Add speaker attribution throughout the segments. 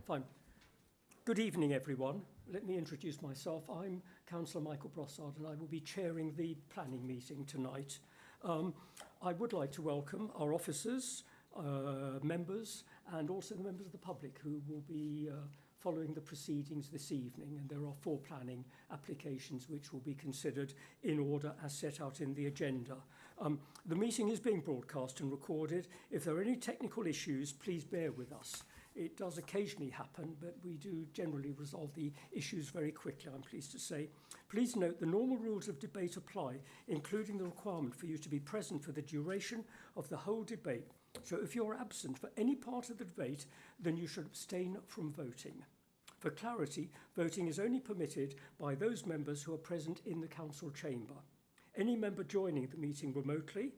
Speaker 1: Fine. Good evening, everyone. Let me introduce myself. I'm Councillor Michael Brossard, and I will be chairing the planning meeting tonight. I would like to welcome our officers, members, and also the members of the public who will be following the proceedings this evening. And there are 4 planning applications which will be considered in order as set out in the agenda. The meeting is being broadcast and recorded. If there are any technical issues, please bear with us. It does occasionally happen, but we do generally resolve the issues very quickly, I'm pleased to say. Please note the normal rules of debate apply, including the requirement for you to be present for the duration of the whole debate. So if you're absent for any part of the debate, then you should abstain from voting. For clarity, voting is only permitted by those members who are present in the council chamber. Any member joining the meeting remotely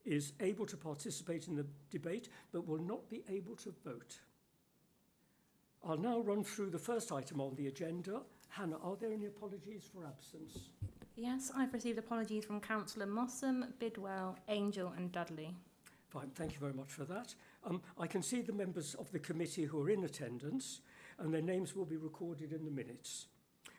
Speaker 1: is able to participate in the debate, but will not be able to vote. I'll now run through the first item on the agenda. Hannah, are there any apologies for absence?
Speaker 2: Yes, I've received apologies from Councillor Mossam, Bidwell, Angel and Dudley.
Speaker 1: Fine, thank you very much for that. I can see the members of the committee who are in attendance, and their names will be recorded in the minutes.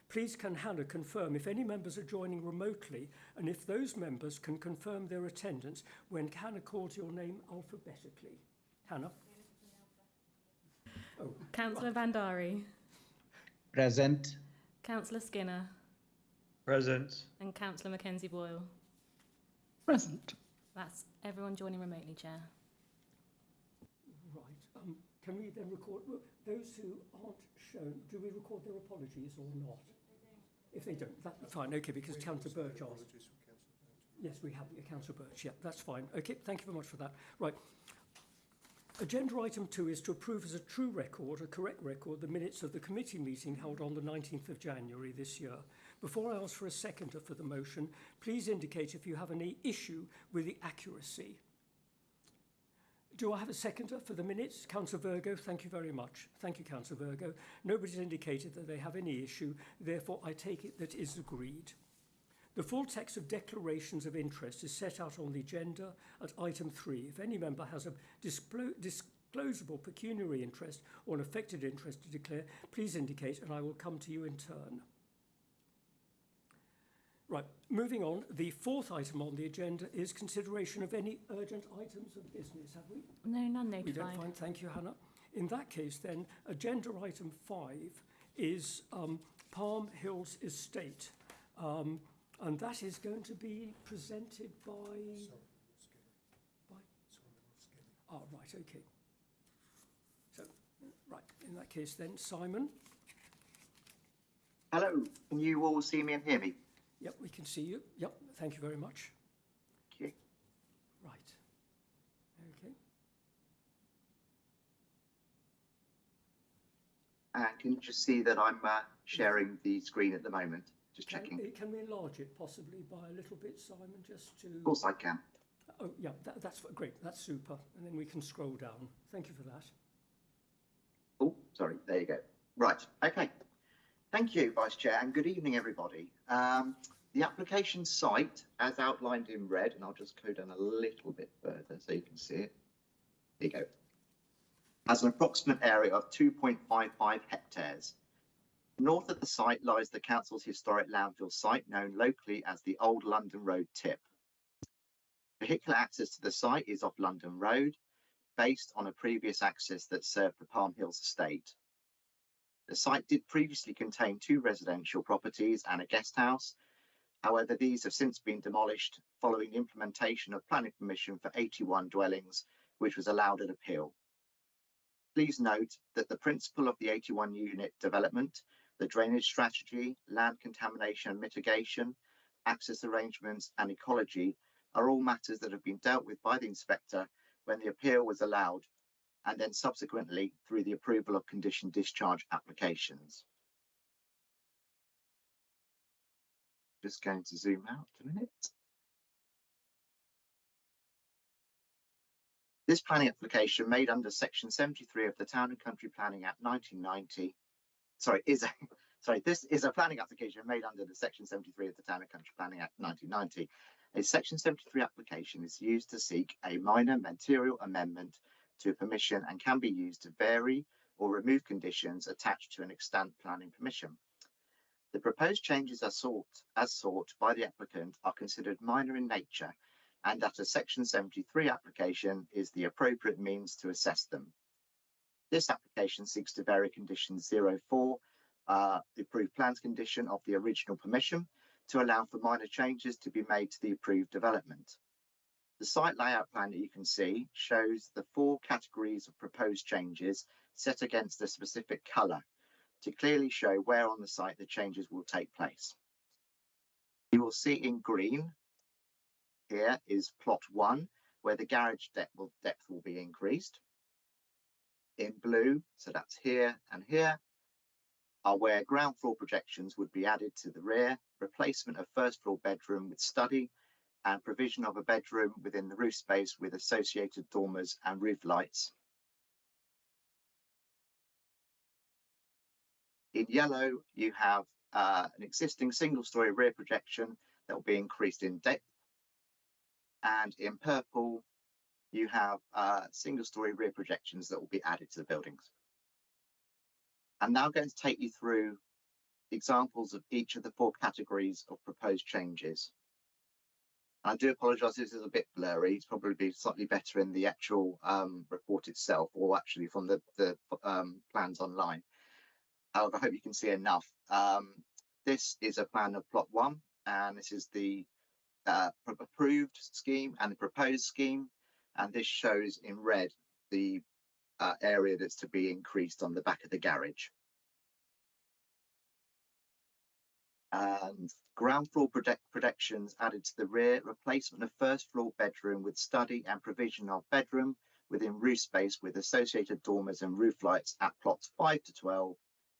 Speaker 1: Please can Hannah confirm if any members are joining remotely, and if those members can confirm their attendance when Hannah calls your name alphabetically. Hannah? Oh,
Speaker 2: Councillor Bandari.
Speaker 3: Present.
Speaker 2: Councillor Skinner.
Speaker 4: Present.
Speaker 2: And Councillor Mackenzie Boyle.
Speaker 3: Present.
Speaker 2: That's everyone joining remotely, Chair.
Speaker 1: Right. Can we then record those who aren't shown? Do we record their apologies or not? If they don't, that's fine. Okay, because Councillor Birch asked. Yes, we have Councillor Birch. Yeah, that's fine. Okay, thank you very much for that. Right. Agenda item 2 is to approve as a true record, a correct record, the minutes of the committee meeting held on the 19th of January this year. Before I ask for a seconder for the motion, please indicate if you have any issue with the accuracy. Do I have a seconder for the minutes? Councillor Virgo, thank you very much. Thank you, Councillor Virgo. Nobody's indicated that they have any issue, therefore I take it that is agreed. The full text of declarations of interest is set out on the agenda at item 3. If any member has a disclosable pecuniary interest or an affected interest to declare, please indicate and I will come to you in turn. Right, moving on, the 4th item on the agenda is consideration of any urgent items of business, have we?
Speaker 2: No, none notified.
Speaker 1: We don't find, thank you, Hannah. In that case then, agenda item 5 is Palm Hills Estate. And that is going to be presented by... Oh, right, okay. So, right, in that case then, Simon.
Speaker 5: Hello, can you all see me and hear me?
Speaker 1: Yep, we can see you. Yep, thank you very much.
Speaker 5: Thank you.
Speaker 1: Right, okay.
Speaker 5: And can you just see that I'm sharing the screen at the moment? Just checking.
Speaker 1: Can we enlarge it possibly by a little bit, Simon, just to...
Speaker 5: Of course I can.
Speaker 1: Oh, yeah, that's great. That's super. And then we can scroll down. Thank you for that.
Speaker 5: Oh, sorry. There you go. Right. Okay. Thank you, Vice Chair, and good evening, everybody. The application site, as outlined in red, and I'll just go down a little bit further so you can see it. There you go. Has an approximate area of 2.55 hectares. North of the site lies the council's historic landfill site, known locally as the Old London Road Tip. Vehicular access to the site is off London Road, based on a previous access that served the Palm Hills estate. The site did previously contain 2 residential properties and a guest house. However, these have since been demolished following the implementation of planning permission for 81 dwellings, which was allowed at appeal. Please note that the principle of the 81 unit development, the drainage strategy, land contamination and mitigation, access arrangements and ecology are all matters that have been dealt with by the inspector when the appeal was allowed, and then subsequently through the approval of condition discharge applications. Just going to zoom out a minute. This planning application made under Section 73 of the Town and Country Planning Act 1990, this is a planning application made under the Section 73 of the Town and Country Planning Act 1990. A Section 73 application is used to seek a minor material amendment to permission and can be used to vary or remove conditions attached to an extant planning permission. The proposed changes as sought by the applicant are considered minor in nature, and that a Section 73 application is the appropriate means to assess them. This application seeks to vary condition 04, the approved plans condition of the original permission, to allow for minor changes to be made to the approved development. The site layout plan that you can see shows the 4 categories of proposed changes set against a specific colour to clearly show where on the site the changes will take place. You will see in green here is plot 1, where the garage depth will be increased. In blue, so that's here and here, are where ground floor projections would be added to the rear, replacement of first floor bedroom with study, and provision of a bedroom within the roof space with associated dormers and roof lights. In yellow, you have an existing single-storey rear projection that will be increased in depth. And in purple, you have single-storey rear projections that will be added to the buildings. I'm now going to take you through examples of each of the 4 categories of proposed changes. I do apologise, this is a bit blurry. It's probably be slightly better in the actual report itself, or actually from the plans online. However, I hope you can see enough. This is a plan of plot 1, and this is the approved scheme and the proposed scheme. And this shows in red the area that's to be increased on the back of the garage. And ground floor projections added to the rear, replacement of first floor bedroom with study and provision of bedroom within roof space with associated dormers and roof lights at plots 5 to 12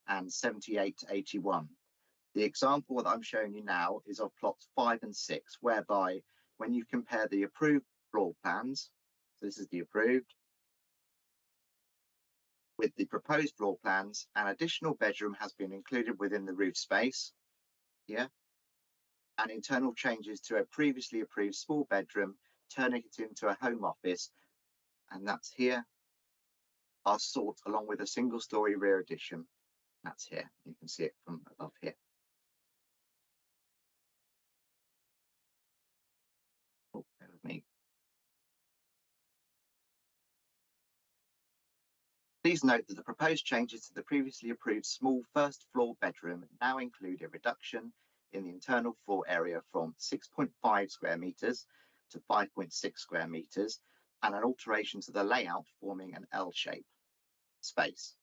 Speaker 5: and 78 to 81. The example that I'm showing you now is of plots 5 and 6, whereby when you compare the approved floor plans, so this is the approved, with the proposed floor plans, an additional bedroom has been included within the roof space here, and internal changes to a previously approved small bedroom, turning it into a home office, and that's here, are sought along with a single-storey rear addition. That's here. You can see it from above here. Oh, bear with me. Please note that the proposed changes to the previously approved small first floor bedroom now include a reduction in the internal floor area from 6.5 square metres to 5.6 square metres, and an alteration to the layout forming an L-shape space.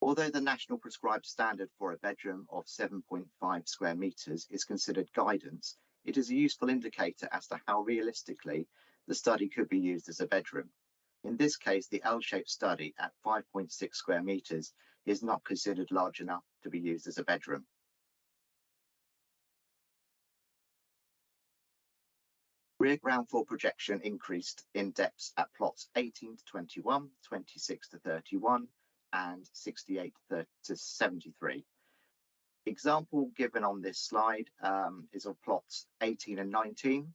Speaker 5: Although the national prescribed standard for a bedroom of 7.5 square metres is considered guidance, it is a useful indicator as to how realistically the study could be used as a bedroom. In this case, the L-shaped study at 5.6 square metres is not considered large enough to be used as a bedroom. Rear ground floor projection increased in depths at plots 18 to 21, 26 to 31, and 68 to 73. Example given on this slide is of plots 18 and 19,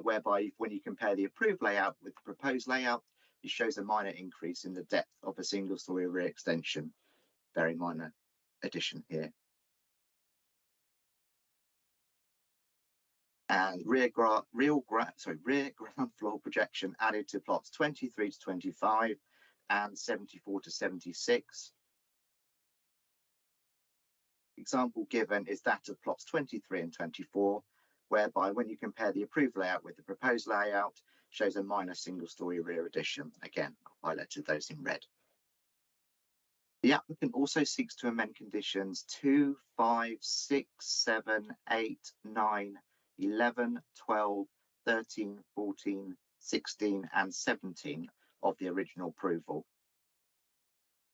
Speaker 5: whereby when you compare the approved layout with the proposed layout, it shows a minor increase in the depth of a single-storey rear extension. Very minor addition here. And rear ground floor projection added to plots 23 to 25 and 74 to 76. Example given is that of plots 23 and 24, whereby when you compare the approved layout with the proposed layout, shows a minor single-storey rear addition. Again, I highlighted those in red. The applicant also seeks to amend conditions 2, 5, 6, 7, 8, 9, 11, 12, 13, 14, 16, and 17 of the original approval.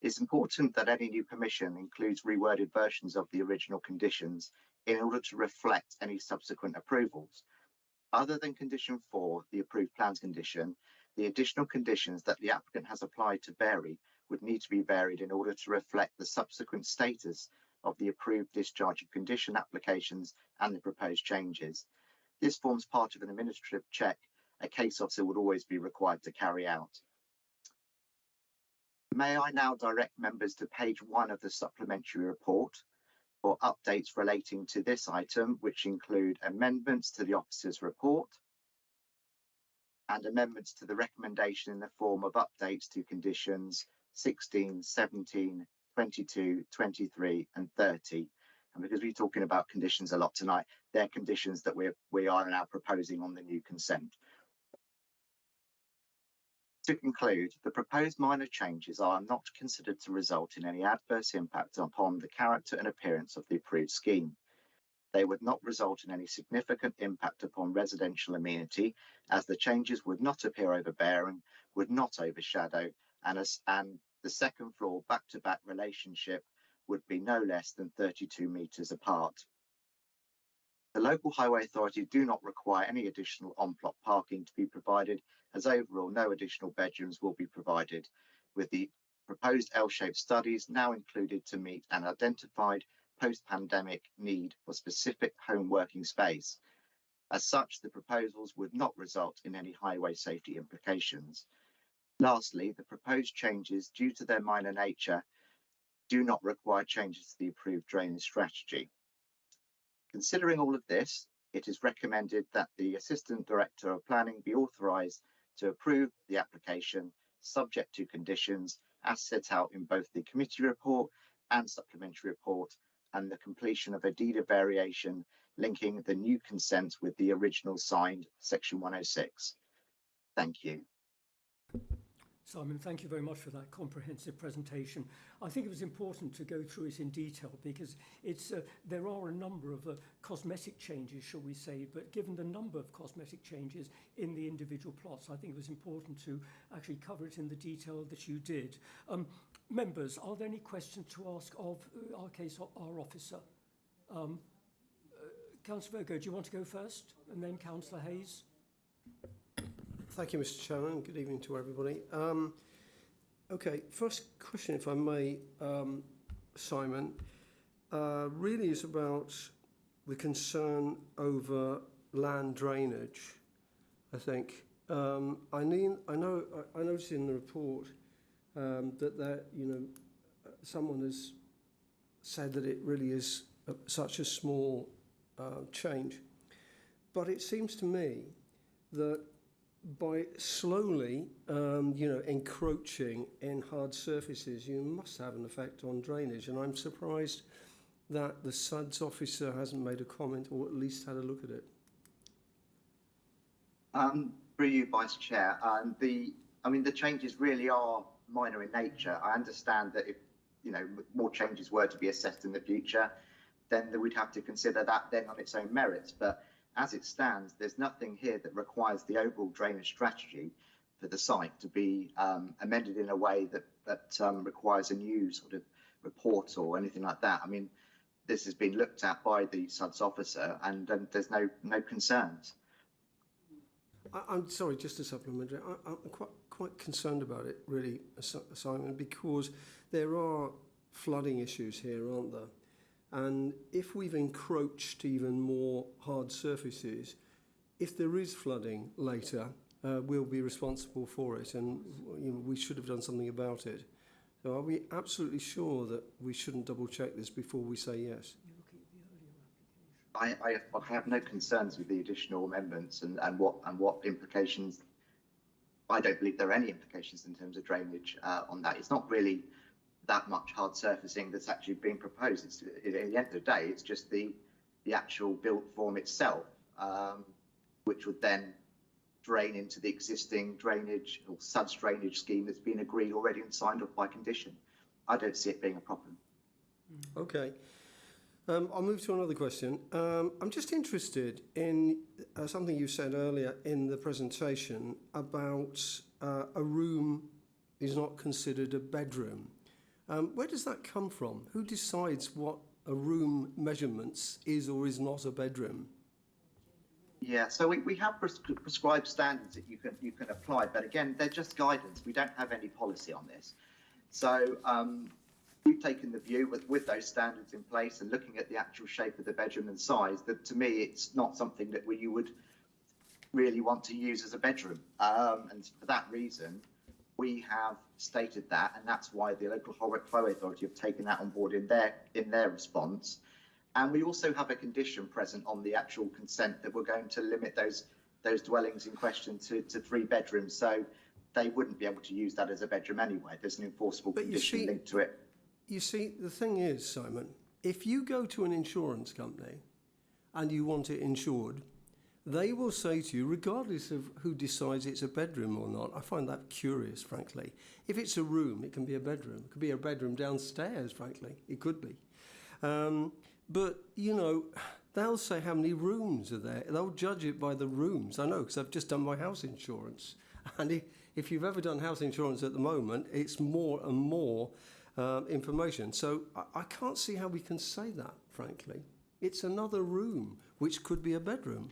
Speaker 5: It's important that any new permission includes reworded versions of the original conditions in order to reflect any subsequent approvals. Other than condition 4, the approved plans condition, the additional conditions that the applicant has applied to vary would need to be varied in order to reflect the subsequent status of the approved discharge of condition applications and the proposed changes. This forms part of an administrative check a case officer would always be required to carry out. May I now direct members to page 1 of the supplementary report for updates relating to this item, which include amendments to the officer's report and amendments to the recommendation in the form of updates to conditions 16, 17, 22, 23 and 30. And because we're talking about conditions a lot tonight, they're conditions that we are now proposing on the new consent. To conclude, the proposed minor changes are not considered to result in any adverse impact upon the character and appearance of the approved scheme. They would not result in any significant impact upon residential amenity, as the changes would not appear overbearing, would not overshadow, and the second floor back-to-back relationship would be no less than 32 metres apart. The local highway authority do not require any additional on-plot parking to be provided, as overall no additional bedrooms will be provided, with the proposed L-shaped studies now included to meet an identified post-pandemic need for specific home working space. As such, the proposals would not result in any highway safety implications. Lastly, the proposed changes, due to their minor nature, do not require changes to the approved drainage strategy. Considering all of this, it is recommended that the Assistant Director of Planning be authorised to approve the application subject to conditions as set out in both the committee report and supplementary report, and the completion of a deed of variation linking the new consent with the original signed section 106. Thank you.
Speaker 1: Simon, thank you very much for that comprehensive presentation. I think it was important to go through it in detail because there are a number of cosmetic changes, shall we say, but given the number of cosmetic changes in the individual plots, I think it was important to actually cover it in the detail that you did. Members, are there any questions to ask of our officer? Councillor Virgo, do you want to go first? And then Councillor Hayes?
Speaker 6: Thank you, Mr. Chairman. Good evening to everybody. Okay, first question, if I may, Simon, really is about the concern over land drainage, I think. I noticed in the report that someone has said that it really is such a small change. But it seems to me that by slowly, encroaching in hard surfaces, you must have an effect on drainage. And I'm surprised that the SUDS officer hasn't made a comment or at least had a look at it.
Speaker 5: Through you, Vice Chair, the changes really are minor in nature. I understand that if more changes were to be assessed in the future, then we'd have to consider that then on its own merits. But as it stands, there's nothing here that requires the overall drainage strategy for the site to be amended in a way that requires a new sort of report or anything like that. I mean, this has been looked at by the SUDS officer, and there's no concerns.
Speaker 6: I'm sorry, just to supplement, I'm quite concerned about it, really, Simon, because there are flooding issues here, aren't there? And if we've encroached even more hard surfaces, if there is flooding later, we'll be responsible for it, and we should have done something about it. So are we absolutely sure that we shouldn't double check this before we say yes?
Speaker 5: I have no concerns with the additional amendments and what implications. I don't believe there are any implications in terms of drainage on that. It's not really that much hard surfacing that's actually being proposed. It's, at the end of the day, it's just the actual built form itself, which would then drain into the existing drainage or SUDS drainage scheme that's been agreed already and signed off by condition. I don't see it being a problem.
Speaker 6: Okay. I'll move to another question. I'm just interested in something you said earlier in the presentation about a room is not considered a bedroom. Where does that come from? Who decides what a room measurements is or is not a bedroom?
Speaker 5: Yeah, so we have prescribed standards that you can apply, but again, they're just guidance. We don't have any policy on this. So we've taken the view with those standards in place and looking at the actual shape of the bedroom and size, that to me, it's not something that you would really want to use as a bedroom. And for that reason, we have stated that, and that's why the local highway authority have taken that on board in their response. And we also have a condition present on the actual consent that we're going to limit those dwellings in question to 3 bedrooms. So they wouldn't be able to use that as a bedroom anyway. There's an enforceable
Speaker 6: But you
Speaker 5: condition
Speaker 6: see-
Speaker 5: linked to it.
Speaker 6: You see, the thing is, Simon, if you go to an insurance company and you want it insured, they will say to you, regardless of who decides it's a bedroom or not, I find that curious, frankly. If it's a room, it can be a bedroom. It could be a bedroom downstairs, frankly. It could be. But, you know, they'll say how many rooms are there. They'll judge it by the rooms. I know, because I've just done my house insurance. And if you've ever done house insurance at the moment, it's more and more information. So I can't see how we can say that, frankly. It's another room, which could be a bedroom.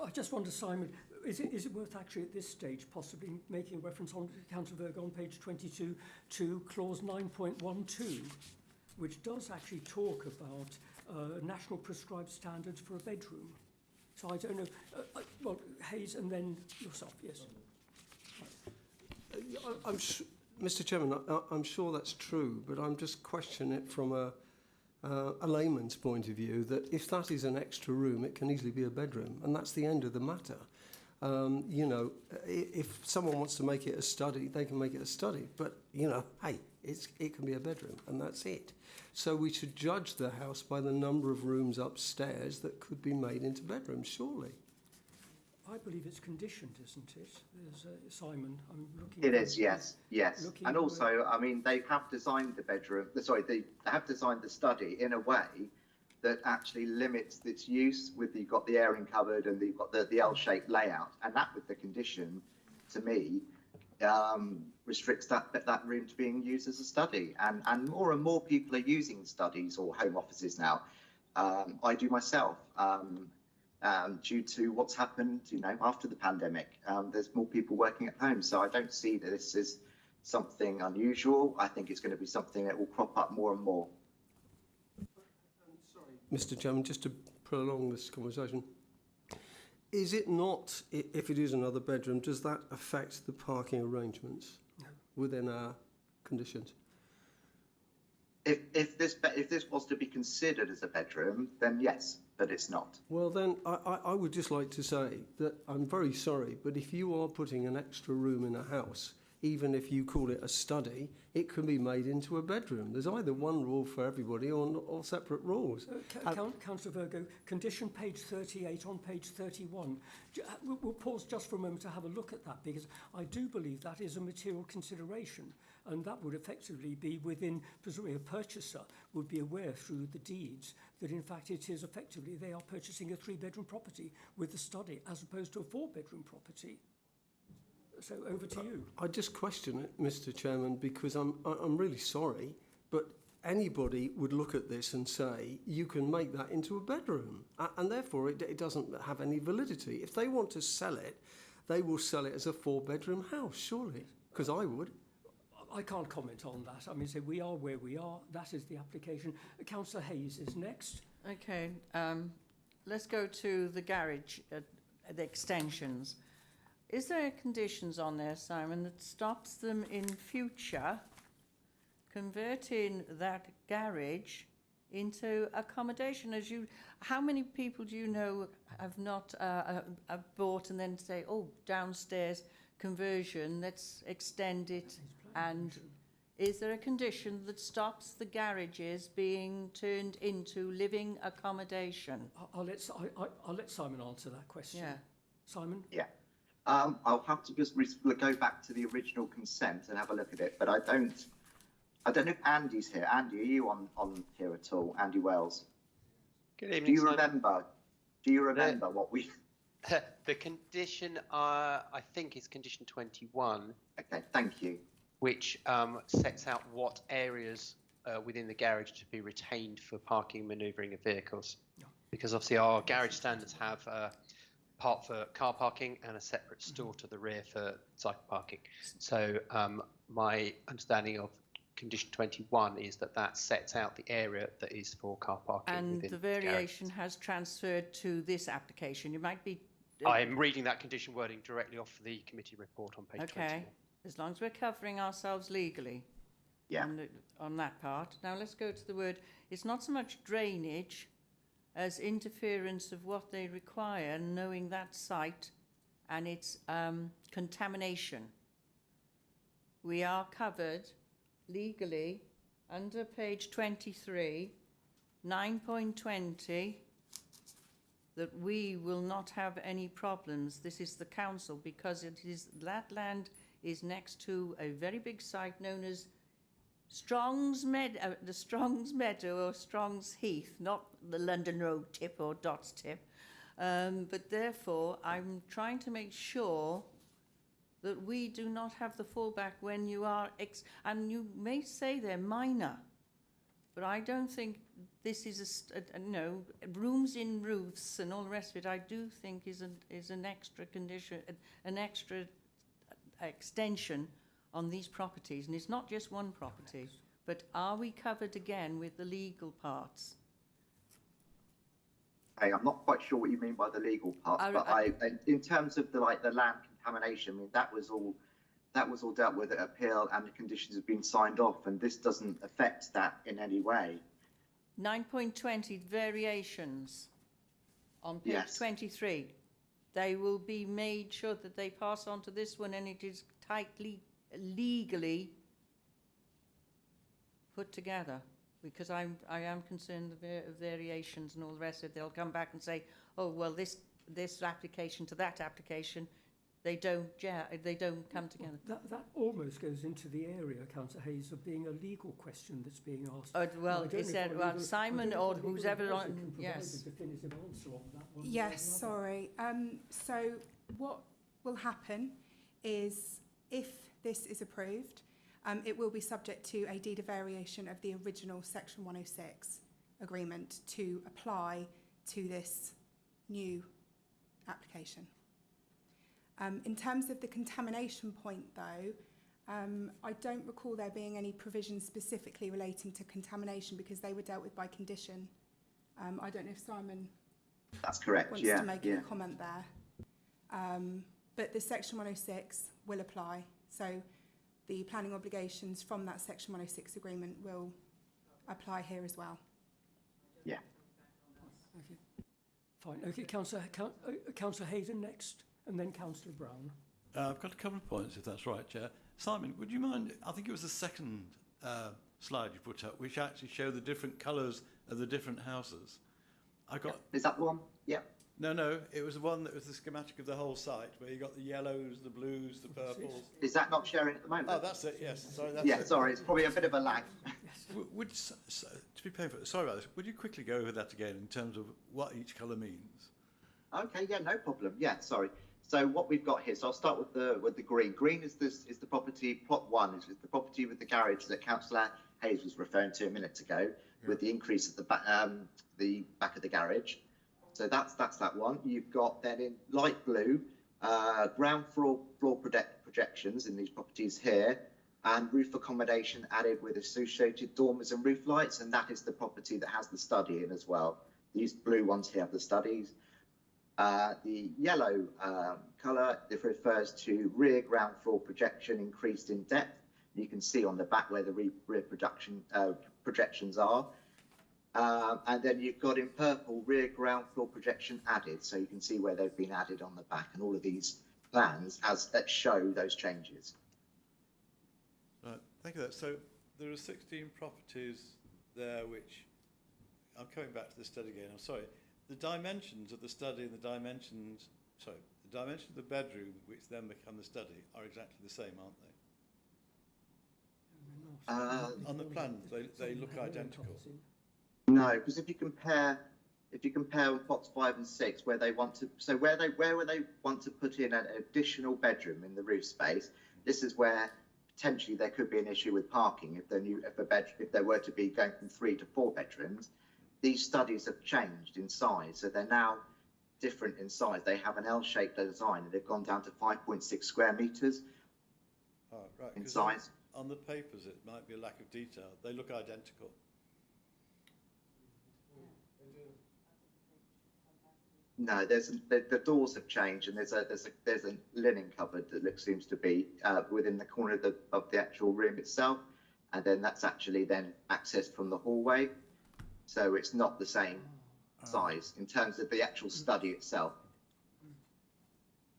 Speaker 1: I just wonder, Simon, is it worth actually at this stage possibly making a reference on Councillor Virgo on page 22 to clause 9.12, which does actually talk about national prescribed standards for a bedroom. So I don't know, well, Hayes and then yourself, yes.
Speaker 6: Mr. Chairman, I'm sure that's true, but I'm just questioning it from a layman's point of view, that if that is an extra room, it can easily be a bedroom, and that's the end of the matter. You know, if someone wants to make it a study, they can make it a study, but, you know, hey, it can be a bedroom, and that's it. So we should judge the house by the number of rooms upstairs that could be made into bedrooms, surely.
Speaker 5: I
Speaker 1: believe it's conditioned, isn't it? There's Simon, I'm looking.
Speaker 5: It is, yes.
Speaker 1: Looking
Speaker 5: And also, I mean, they have designed the bedroom, they have designed the study in a way that actually limits its use with, you've got the airing cupboard and you've got the L-shaped layout, and that with the condition, to me, restricts that room to being used as a study. And more people are using studies or home offices now. I do myself. Due to what's happened, you know, after the pandemic, there's more people working at home. So I don't see that this is something unusual. I think it's going to be something that will crop up more and more.
Speaker 6: Sorry, Mr. Chairman, just to prolong this conversation, is it not, if it is another bedroom, does that affect the parking arrangements within our conditions?
Speaker 5: If this was to be considered as a bedroom, then yes, but it's not.
Speaker 6: Well, then I would just like to say that I'm very sorry, but if you are putting an extra room in a house, even if you call it a study, it can be made into a bedroom. There's either one rule for everybody or separate rules.
Speaker 1: Councillor Virgo, condition page 38 on page 31. We'll pause just for a moment to have a look at that, because I do believe that is a material consideration, and that would effectively be within, presumably a purchaser would be aware through the deeds that in fact it is effectively they are purchasing a 3-bedroom property with the study as opposed to a 4-bedroom property. So over to you.
Speaker 6: I just question it, Mr. Chairman, because I'm really sorry, but anybody would look at this and say you can make that into a bedroom, and therefore it doesn't have any validity. If they want to sell it, they will sell it as a 4-bedroom house, surely, because I would.
Speaker 1: I can't comment on that. I mean, say we are where we are. That is the application. Councillor Hayes is next.
Speaker 7: Okay, let's go to the garage, the extensions. Is there conditions on there, Simon, that stops them in future converting that garage into accommodation? How many people do you know have not have bought and then say, oh, downstairs conversion, let's extend it? And is there a condition that stops the garages being turned into living accommodation?
Speaker 1: I'll let Simon answer that question.
Speaker 7: Yeah.
Speaker 1: Simon?
Speaker 5: Yeah. I'll have to just go back to the original consent and have a look at it, but I don't know if Andy's here. Andy, are you on here at all? Andy Wells.
Speaker 8: Good evening.
Speaker 5: Do you remember what we?
Speaker 8: The condition, I think, is condition 21.
Speaker 5: Okay, thank you.
Speaker 8: Which sets out what areas within the garage to be retained for parking and manoeuvring of vehicles. Yeah. Because obviously our garage standards have part for car parking and a separate store to the rear for cycle parking. So my understanding of condition 21 is that sets out the area that is for car parking.
Speaker 7: And the variation has transferred to this application. You might be
Speaker 8: I'm reading that condition wording directly off the committee report on page 21.
Speaker 7: Okay, as long as we're covering ourselves legally
Speaker 5: Yeah.
Speaker 7: on that part. Now let's go to the word, it's not so much drainage as interference of what they require, knowing that site and its contamination. We are covered legally under page 23, 9.20, that we will not have any problems. This is the council, because that land is next to a very big site known as the Strong's Meadow or Strong's Heath, not the London Road tip or Dots tip. But therefore, I'm trying to make sure that we do not have the fallback when you are, and you may say they're minor, but I don't think this is rooms in roofs and all the rest of it, I do think is an extra condition, an extra extension on these properties. And it's not just one property, but are we covered again with the legal parts?
Speaker 5: Hey, I'm not quite sure what you mean by the legal part, but in terms of the land contamination, I mean, that was all dealt with at appeal, and the conditions have been signed off, and this doesn't affect that in any way. 9.20
Speaker 7: variations on page
Speaker 5: Yes.
Speaker 7: 23. They will be made sure that they pass on to this one, and it is tightly, legally put together. Because I am concerned of variations and all the rest of it. They'll come back and say, oh, well, this application to that application, they don't come together.
Speaker 1: That almost goes into the area, Councillor Hayes, of being a legal question that's being asked.
Speaker 7: Well,
Speaker 1: And I
Speaker 7: is
Speaker 1: don't know
Speaker 7: that
Speaker 1: if our
Speaker 7: Simon
Speaker 1: legal-
Speaker 7: or
Speaker 1: I don't know if
Speaker 7: who's
Speaker 1: our
Speaker 7: ever
Speaker 1: legal
Speaker 7: on?
Speaker 1: advisor can provide
Speaker 7: Yes.
Speaker 1: a definitive answer on that one.
Speaker 9: Yes,
Speaker 1: or the other.
Speaker 9: sorry. So what will happen is if this is approved, it will be subject to a deed of variation of the original Section 106 agreement to apply to this new application. In terms of the contamination point, though, I don't recall there being any provisions specifically relating to contamination because they were dealt with by condition. I don't know if Simon
Speaker 5: That's correct.
Speaker 9: wants to make any comment there. But the Section 106 will apply. So the planning obligations from that Section 106 agreement will apply here as well.
Speaker 5: Yeah.
Speaker 1: Okay. Fine. Okay, Councillor Hayden next, and then Councillor Brown.
Speaker 10: I've got a couple of points, if that's right, Chair. Simon, would you mind, I think it was the second slide you put up, which actually showed the different colours of the different houses.
Speaker 5: Is that the one? Yeah.
Speaker 10: No, it was the one that was the schematic of the whole site, where you got the yellows, the blues, the purples.
Speaker 5: Is that not sharing at the moment?
Speaker 10: Oh, that's it, yes. Sorry, that's
Speaker 5: Yeah,
Speaker 10: it.
Speaker 5: sorry, it's probably a bit of a lag.
Speaker 10: To be painful, sorry about this, would you quickly go over that again in terms of what each colour means?
Speaker 5: Okay, yeah, no problem. Yeah, sorry. So what we've got here, so I'll start with the green. Green is the property, plot 1 is the property with the garage that Councillor Hayes was referring to a minute ago, with the increase at the back of the garage. So that's that one. You've got then in light blue, ground floor projections in these properties here, and roof accommodation added with associated dormers and roof lights, and that is the property that has the study in as well. These blue ones here have the studies. The yellow colour refers to rear ground floor projection increased in depth. You can see on the back where the rear projections are. And then you've got in purple rear ground floor projection added, so you can see where they've been added on the back, and all of these plans that show those changes.
Speaker 10: Right, thank you. So there are 16 properties there which, I'm coming back to the study again, I'm sorry. The dimensions of the study and the dimensions of the bedroom, which then become the study, are exactly the same, aren't they? On the plan, they look identical.
Speaker 5: No, because if you compare with plots 5 and 6, where they want to put in an additional bedroom in the roof space, this is where potentially there could be an issue with parking if there were to be going from 3 to 4 bedrooms. These studies have changed in size, so they're now different in size. They have an L-shaped design, and they've gone down to 5.6 square metres in size.
Speaker 10: On the papers, it might be a lack of detail. They look identical.
Speaker 5: No, the doors have changed, and there's a linen cupboard that seems to be within the corner of the actual room itself, and then that's actually then accessed from the hallway, so it's not the same size in terms of the actual study itself.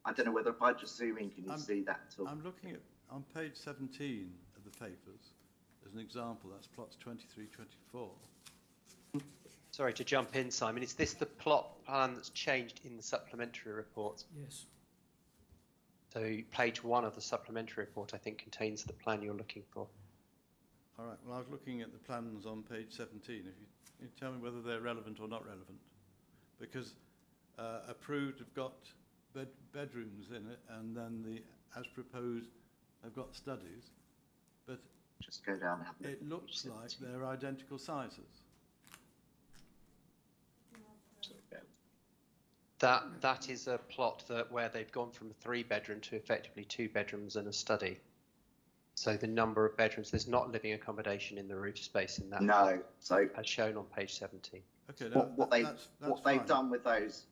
Speaker 5: I don't know whether if I just zoom in, can you see that at all?
Speaker 10: I'm looking at, on page 17 of the papers, as an example, that's plots 23, 24.
Speaker 8: Sorry to jump in, Simon. Is this the plot plan that's changed in the supplementary report?
Speaker 1: Yes.
Speaker 8: So page 1 of the supplementary report, I think, contains the plan you're looking for.
Speaker 10: All right, well, I was looking at the plans on page 17. If you tell me whether they're relevant or not relevant, because approved have got bedrooms in it, and then the as proposed have got studies, but
Speaker 5: Just go down and have a look.
Speaker 10: it looks like they're identical sizes.
Speaker 8: That is a plot where they've gone from a 3-bedroom to effectively 2 bedrooms and a study. So the number of bedrooms, there's not living accommodation in the roof space in that.
Speaker 5: No, so
Speaker 8: as shown on page 17.
Speaker 10: Okay,
Speaker 5: what they've
Speaker 10: fine.
Speaker 5: done with those,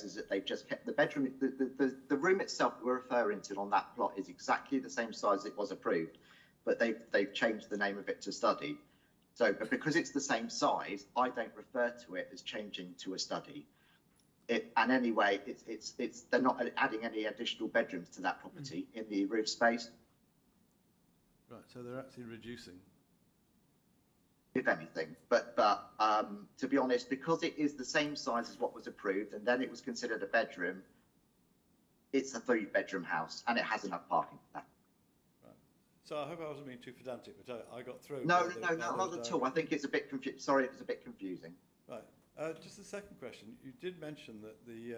Speaker 5: is that they've just kept the bedroom, the room itself we're referring to on that plot is exactly the same size it was approved, but they've changed the name of it to study. So, but because it's the same size, I don't refer to it as changing to a study. And anyway, they're not adding any additional bedrooms to that property in the roof space.
Speaker 10: Right, so they're actually reducing.
Speaker 5: If anything, but to be honest, because it is the same size as what was approved, and then it was considered a bedroom, it's a 3-bedroom house, and it has enough parking for that.
Speaker 10: Right. So I hope I wasn't being too pedantic, but I got through.
Speaker 5: No, not at all. I think it's a bit sorry, it was a bit confusing.
Speaker 10: Right. Just a second question. You did mention that the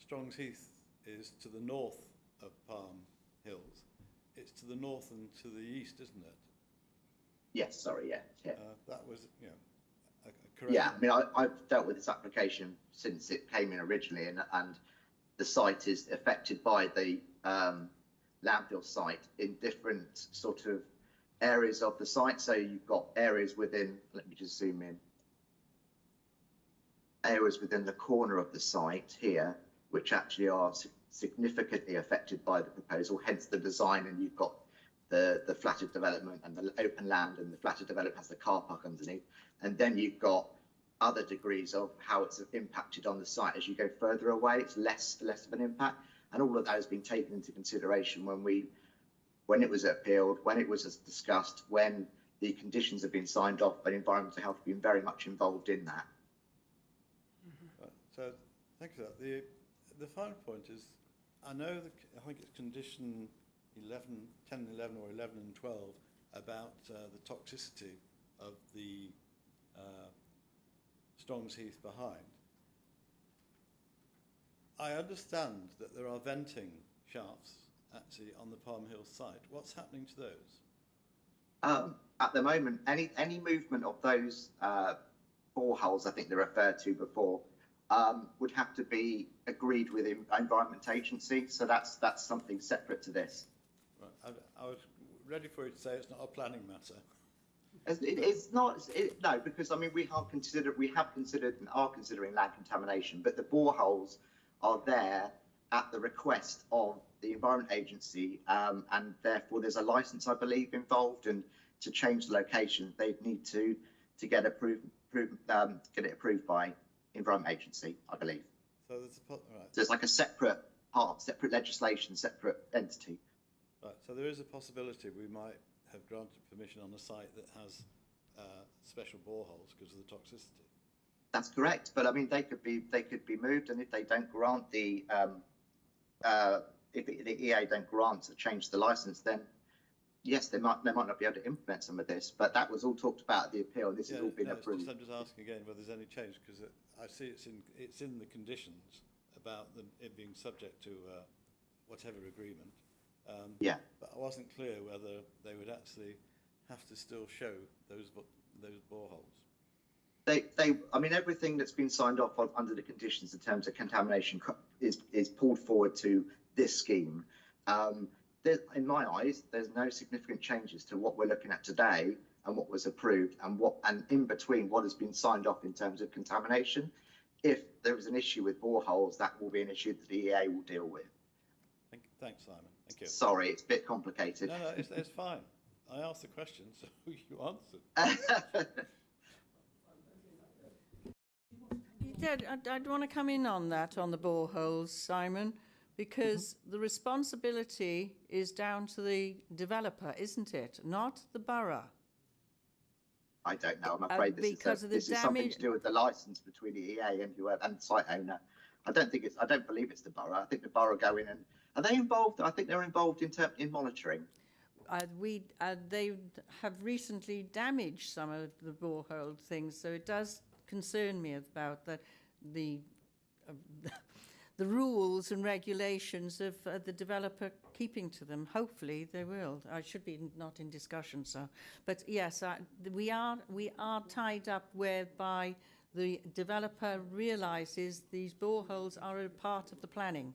Speaker 10: Strongs Heath is to the north of Palm Hills. It's to the north and to the east, isn't it?
Speaker 5: Yes, sorry, yeah.
Speaker 10: That was, a correct.
Speaker 5: Yeah, I mean, I've dealt with this application since it came in originally, and the site is affected by the landfill site in different sort of areas of the site. So you've got areas within, let me just zoom in, areas within the corner of the site here, which actually are significantly affected by the proposal, hence the design, and you've got the flatted development and the open land, and the flatted development has the car park underneath. And then you've got other degrees of how it's impacted on the site. As you go further away, it's less of an impact. And all of that has been taken into consideration when it was appealed, when it was discussed, when the conditions have been signed off, and environmental health have been very much involved in that.
Speaker 10: Right, so thank you for that. The final point is, I think it's condition 11, 10 and 11 or 11 and 12 about the toxicity of the Strongs Heath behind. I understand that there are venting shafts actually on the Palm Hill site. What's happening to those?
Speaker 5: At the moment, any movement of those boreholes, I think they referred to before, would have to be agreed with the Environment Agency. So that's something separate to this.
Speaker 10: Right. I was ready for you to say it's not a planning matter.
Speaker 5: It's not, no, because I mean we have considered and are considering land contamination, but the boreholes are there at the request of the Environment Agency, and therefore there's a license, I believe, involved, and to change the location, they need to get it approved by Environment Agency, I believe.
Speaker 10: So there's right.
Speaker 5: So it's like a separate legislation, separate entity.
Speaker 10: Right. So there is a possibility we might have granted permission on a site that has special boreholes because of the toxicity.
Speaker 5: That's correct, but I mean they could be moved, and if they don't grant the EA don't grant to change the license, then yes, they might not be able to implement some of this. But that was all talked about at the appeal, and this has all been approved.
Speaker 10: I'm just asking again whether there's any change, because I see it's in the conditions about it being subject to whatever agreement.
Speaker 5: Yeah.
Speaker 10: But I wasn't clear whether they would actually have to still show those boreholes.
Speaker 5: I mean, everything that's been signed off on under the conditions in terms of contamination is pulled forward to this scheme. In my eyes, there's no significant changes to what we're looking at today and what was approved, and in between what has been signed off in terms of contamination. if there is an issue with boreholes, that will be an issue that the EA will deal with.
Speaker 10: Thanks, Simon. Thank you.
Speaker 5: Sorry, it's a bit complicated.
Speaker 10: No, it's fine. I asked the question, so you answered.
Speaker 7: I'd want to come in on that, on the boreholes, Simon, because the responsibility is down to the developer, isn't it? Not the borough.
Speaker 5: I don't know. I'm afraid
Speaker 7: because of the
Speaker 5: this is something
Speaker 7: damage-
Speaker 5: to do with the license between the EA and whoever and the site owner. I don't believe it's the borough. I think the borough go in and are they involved? I think they're involved in monitoring.
Speaker 7: They have recently damaged some of the borehole things, so it does concern me about the rules and regulations of the developer keeping to them. Hopefully they will. I should be not in discussion, so. But yes, we are tied up whereby the developer realises these boreholes are a part of the planning.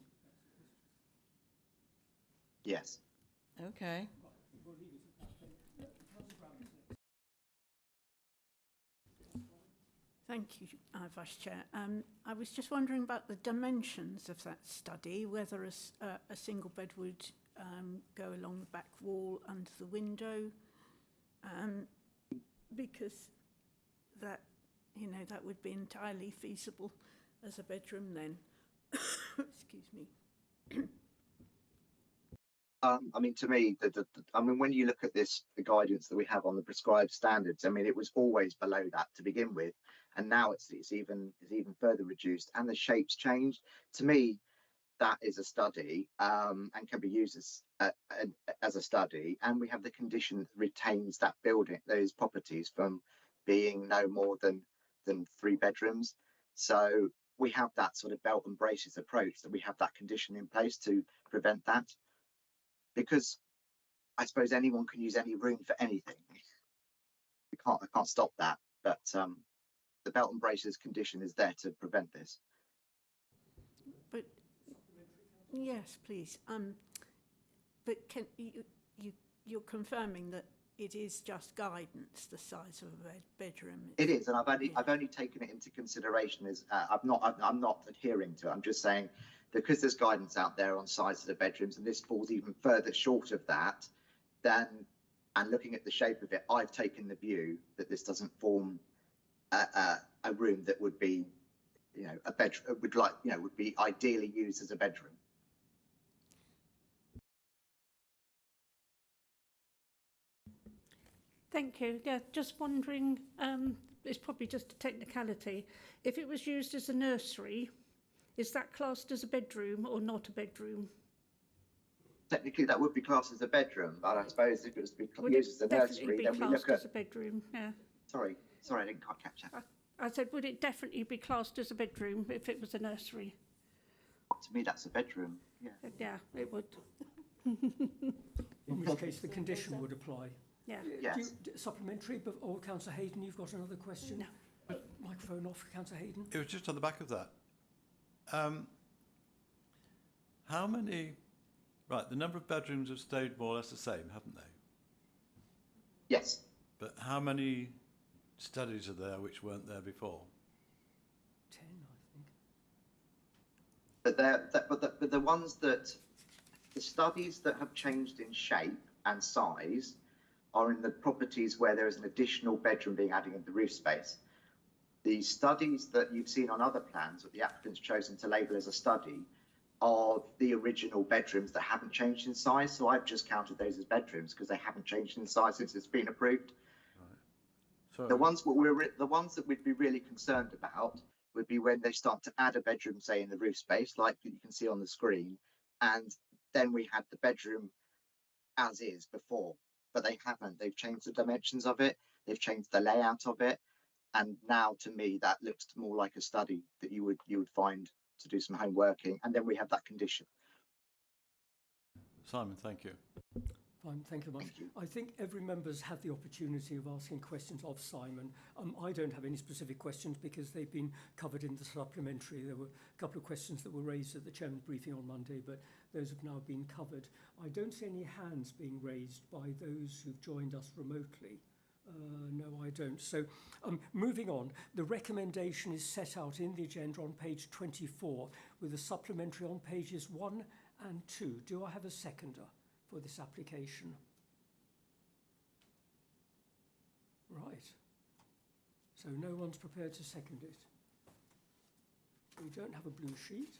Speaker 5: Yes.
Speaker 7: Okay.
Speaker 11: Thank you, Vice Chair. I was just wondering about the dimensions of that study, whether a single bed would go along the back wall under the window, because that, that would be entirely feasible as a bedroom then. Excuse me.
Speaker 5: I mean, to me, when you look at the guidance that we have on the prescribed standards, I mean, it was always below that to begin with, and now it's even further reduced, and the shape's changed. To me, that is a study, and can be used as a study, and we have the condition that retains that building, those properties from being no more than 3 bedrooms. So we have that sort of belt and braces approach, that we have that condition in place to prevent that. Because I suppose anyone can use any room for anything. I can't stop that, but the belt and braces condition is there to prevent this.
Speaker 11: But yes, please. But can you're confirming that it is just guidance, the size of a bedroom?
Speaker 5: It is, and I've only taken it into consideration as I'm not adhering to it. I'm just saying, because there's guidance out there on size of the bedrooms, and this falls even further short of that, and looking at the shape of it, I've taken the view that this doesn't form a room that would be, a bedroom, would be ideally used as a bedroom.
Speaker 11: Thank you. Yeah, just wondering, it's probably just a technicality. If it was used as a nursery, is that classed as a bedroom or not a bedroom?
Speaker 5: Technically, that would be classed as a bedroom, but I suppose if it was to be used as a nursery, then we look at.
Speaker 11: As a bedroom, yeah.
Speaker 5: Sorry, I didn't quite catch that.
Speaker 11: I said, would it definitely be classed as a bedroom if it was a nursery?
Speaker 5: To me, that's a bedroom. Yeah.
Speaker 11: Yeah, it would.
Speaker 1: In which case, the condition would apply.
Speaker 11: Yeah.
Speaker 5: Yes.
Speaker 1: Supplementary, but Councillor Hayden, you've got another question?
Speaker 11: No.
Speaker 1: Microphone off, Councillor Hayden.
Speaker 10: It was just on the back of that. How many? Right, the number of bedrooms have stayed more or less the same, haven't they?
Speaker 5: Yes.
Speaker 10: But how many studies are there which weren't there before?
Speaker 1: 10, I think.
Speaker 5: But the ones the studies that have changed in shape and size are in the properties where there is an additional bedroom being added in the roof space. The studies that you've seen on other plans that the applicant's chosen to label as a study are the original bedrooms that haven't changed in size. So I've just counted those as bedrooms because they haven't changed in size since it's been approved.
Speaker 10: Right.
Speaker 5: The ones that we'd be really concerned about would be when they start to add a bedroom, say in the roof space, like you can see on the screen, and then we had the bedroom as is before, but they haven't. They've changed the dimensions of it. They've changed the layout of it. And now, to me, that looks more like a study that you would find to do some homeworking, and then we have that condition.
Speaker 10: Simon, thank you.
Speaker 1: Fine, thank you much. I think every member's had the opportunity of asking questions of Simon. I don't have any specific questions because they've been covered in the supplementary. There were a couple of questions that were raised at the chairman's briefing on Monday, but those have now been covered. I don't see any hands being raised by those who've joined us remotely. No, I don't. So, moving on, the recommendation is set out in the agenda on page 24 with a supplementary on pages 1 and 2. Do I have a seconder for this application? Right. So no one's prepared to second it. We don't have a blue sheet.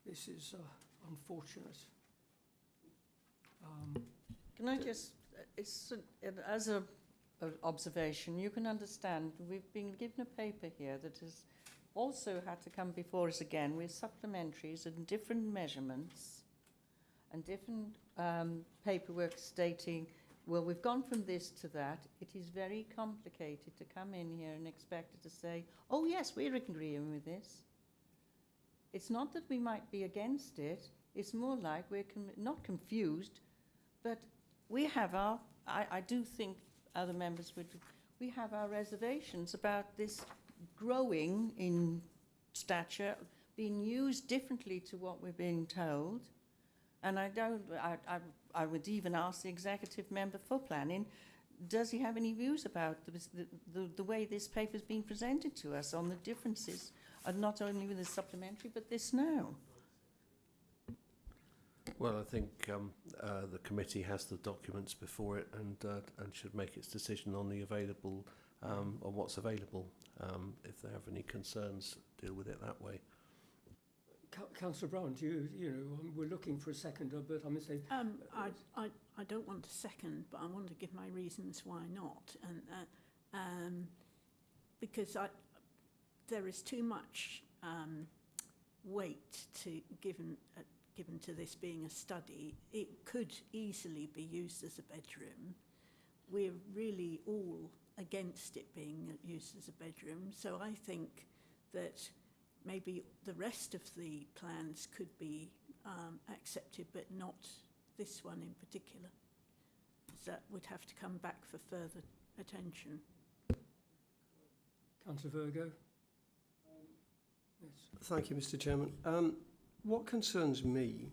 Speaker 1: This is unfortunate.
Speaker 7: Can I just, as a observation, you can understand, we've been given a paper here that has also had to come before us again with supplementaries and different measurements and different paperwork stating, well, we've gone from this to that. It is very complicated to come in here and expect it to say, oh yes, we're agreeing with this. It's not that we might be against it. It's more like we're not confused, but we have our, I do think other members would, we have our reservations about this growing in stature, being used differently to what we're being told. And I would even ask the executive member for planning, does he have any views about the way this paper's been presented to us on the differences, not only with the supplementary, but this now?
Speaker 6: Well, I think the committee has the documents before it and should make its decision on the available, on what's available. If they have any concerns, deal with it that way.
Speaker 1: Councillor Brown, we're looking for a seconder, but I must say...
Speaker 11: I don't want to second, but I want to give my reasons why not. And because there is too much weight given to this being a study. It could easily be used as a bedroom. We're really all against it being used as a bedroom, so I think that maybe the rest of the plans could be accepted, but not this one in particular. That would have to come back for further attention.
Speaker 1: Councillor Virgo? Yes.
Speaker 6: Thank you, Mr. Chairman. What concerns me,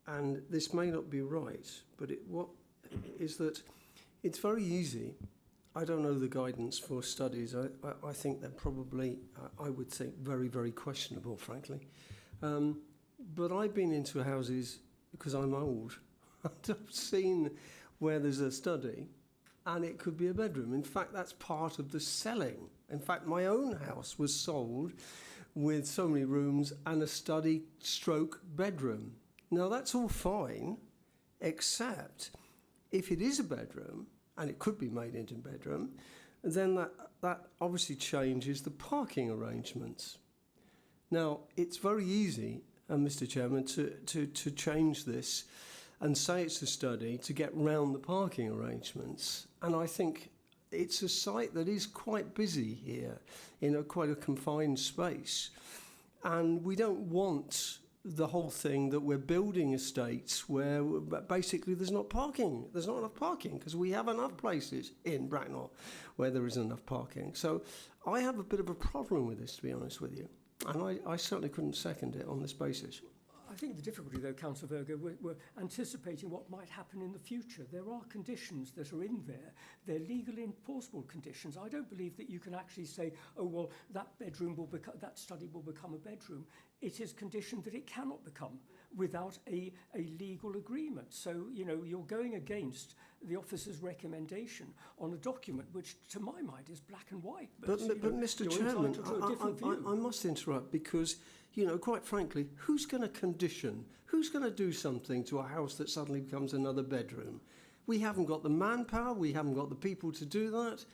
Speaker 6: and this may not be right, but what is that it's very easy. I don't know the guidance for studies. I think they're probably, I would think, very, very questionable, frankly. But I've been into houses because I'm old. I've seen where there's a study and it could be a bedroom. In fact, that's part of the selling. In fact, my own house was sold with so many rooms and a study stroke bedroom. Now, that's all fine, except if it is a bedroom, and it could be made into a bedroom, then that obviously changes the parking arrangements. Now, it's very easy, Mr. Chairman, to change this and say it's a study to get round the parking arrangements. And I think it's a site that is quite busy here in quite a confined space. And we don't want the whole thing that we're building estates where basically there's not parking. There's not enough parking because we have enough places in Bracknell where there isn't enough parking. So I have a bit of a problem with this, to be honest with you. And I certainly couldn't second it on this basis.
Speaker 1: I think the difficulty, though, Councillor Virgo, we're anticipating what might happen in the future. There are conditions that are in there. They're legally enforceable conditions. I don't believe that you can actually say, oh, well, that study will become a bedroom. It is conditioned that it cannot become without a legal agreement. So, you're going against the officer's recommendation on a document which, to my mind, is black and white.
Speaker 6: But Mr. Chairman, I must interrupt because, quite frankly, who's going to condition? Who's going to do something to a house that suddenly becomes another bedroom? We haven't got the manpower. We haven't got the people to do that.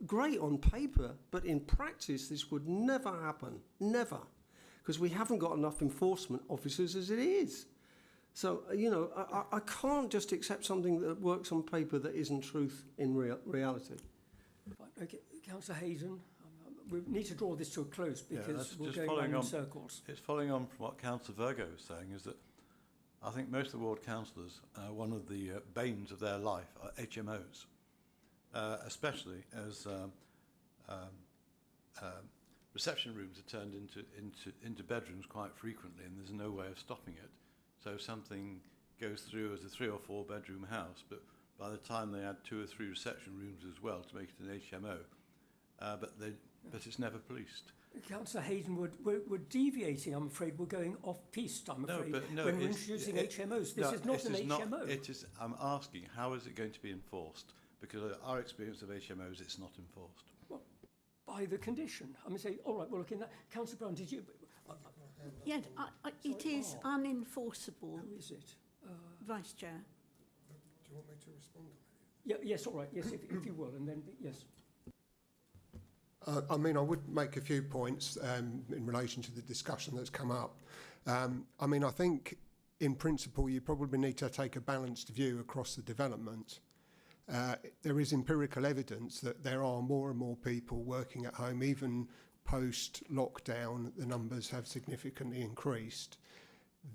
Speaker 6: Great on paper, but in practice, this would never happen. Never. Because we haven't got enough enforcement officers as it is. So, I can't just accept something that works on paper that isn't truth in reality.
Speaker 1: Okay, Councillor Hayden, we need to draw this to a close because we're going round in circles.
Speaker 10: It's following on from what Councillor Virgo was saying, is that I think most of the ward councillors, one of the banes of their life are HMOs, especially as reception rooms are turned into bedrooms quite frequently, and there's no way of stopping it. So if something goes through as a 3 or 4 bedroom house, but by the time they add 2 or 3 reception rooms as well to make it an HMO, but it's never policed.
Speaker 1: Councillor Hayden, we're deviating, I'm afraid. We're going off-piste, I'm afraid, when we're introducing HMOs. This is not an HMO.
Speaker 10: It is, I'm asking, how is it going to be enforced? Because our experience of HMOs, it's not enforced.
Speaker 1: Well, by the condition. I mean, say, all right, well, look, in that... Councillor Brown, did you...
Speaker 11: Yeah, it is unenforceable.
Speaker 1: Who is it?
Speaker 11: Vice Chair.
Speaker 12: Do you want me to respond?
Speaker 1: Yeah, yes, all right, yes, if you will, and then, yes.
Speaker 12: I mean, I would make a few points in relation to the discussion that's come up. I mean, I think in principle you probably need to take a balanced view across the development. There is empirical evidence that there are more and more people working at home, even post-lockdown, the numbers have significantly increased.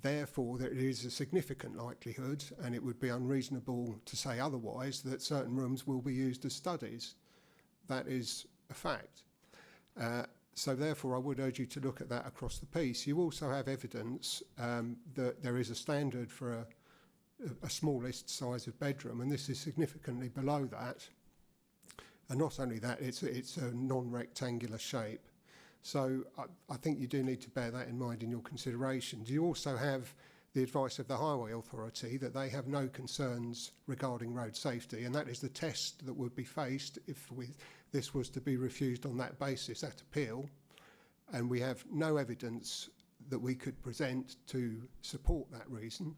Speaker 12: Therefore, there is a significant likelihood, and it would be unreasonable to say otherwise, that certain rooms will be used as studies. That is a fact. So therefore, I would urge you to look at that across the piece. You also have evidence that there is a standard for a smallest size of bedroom, and this is significantly below that. And not only that, it's a non-rectangular shape. So I think you do need to bear that in mind in your considerations. You also have the advice of the Highway Authority that they have no concerns regarding road safety, and that is the test that would be faced if this was to be refused on that basis at appeal. And we have no evidence that we could present to support that reason.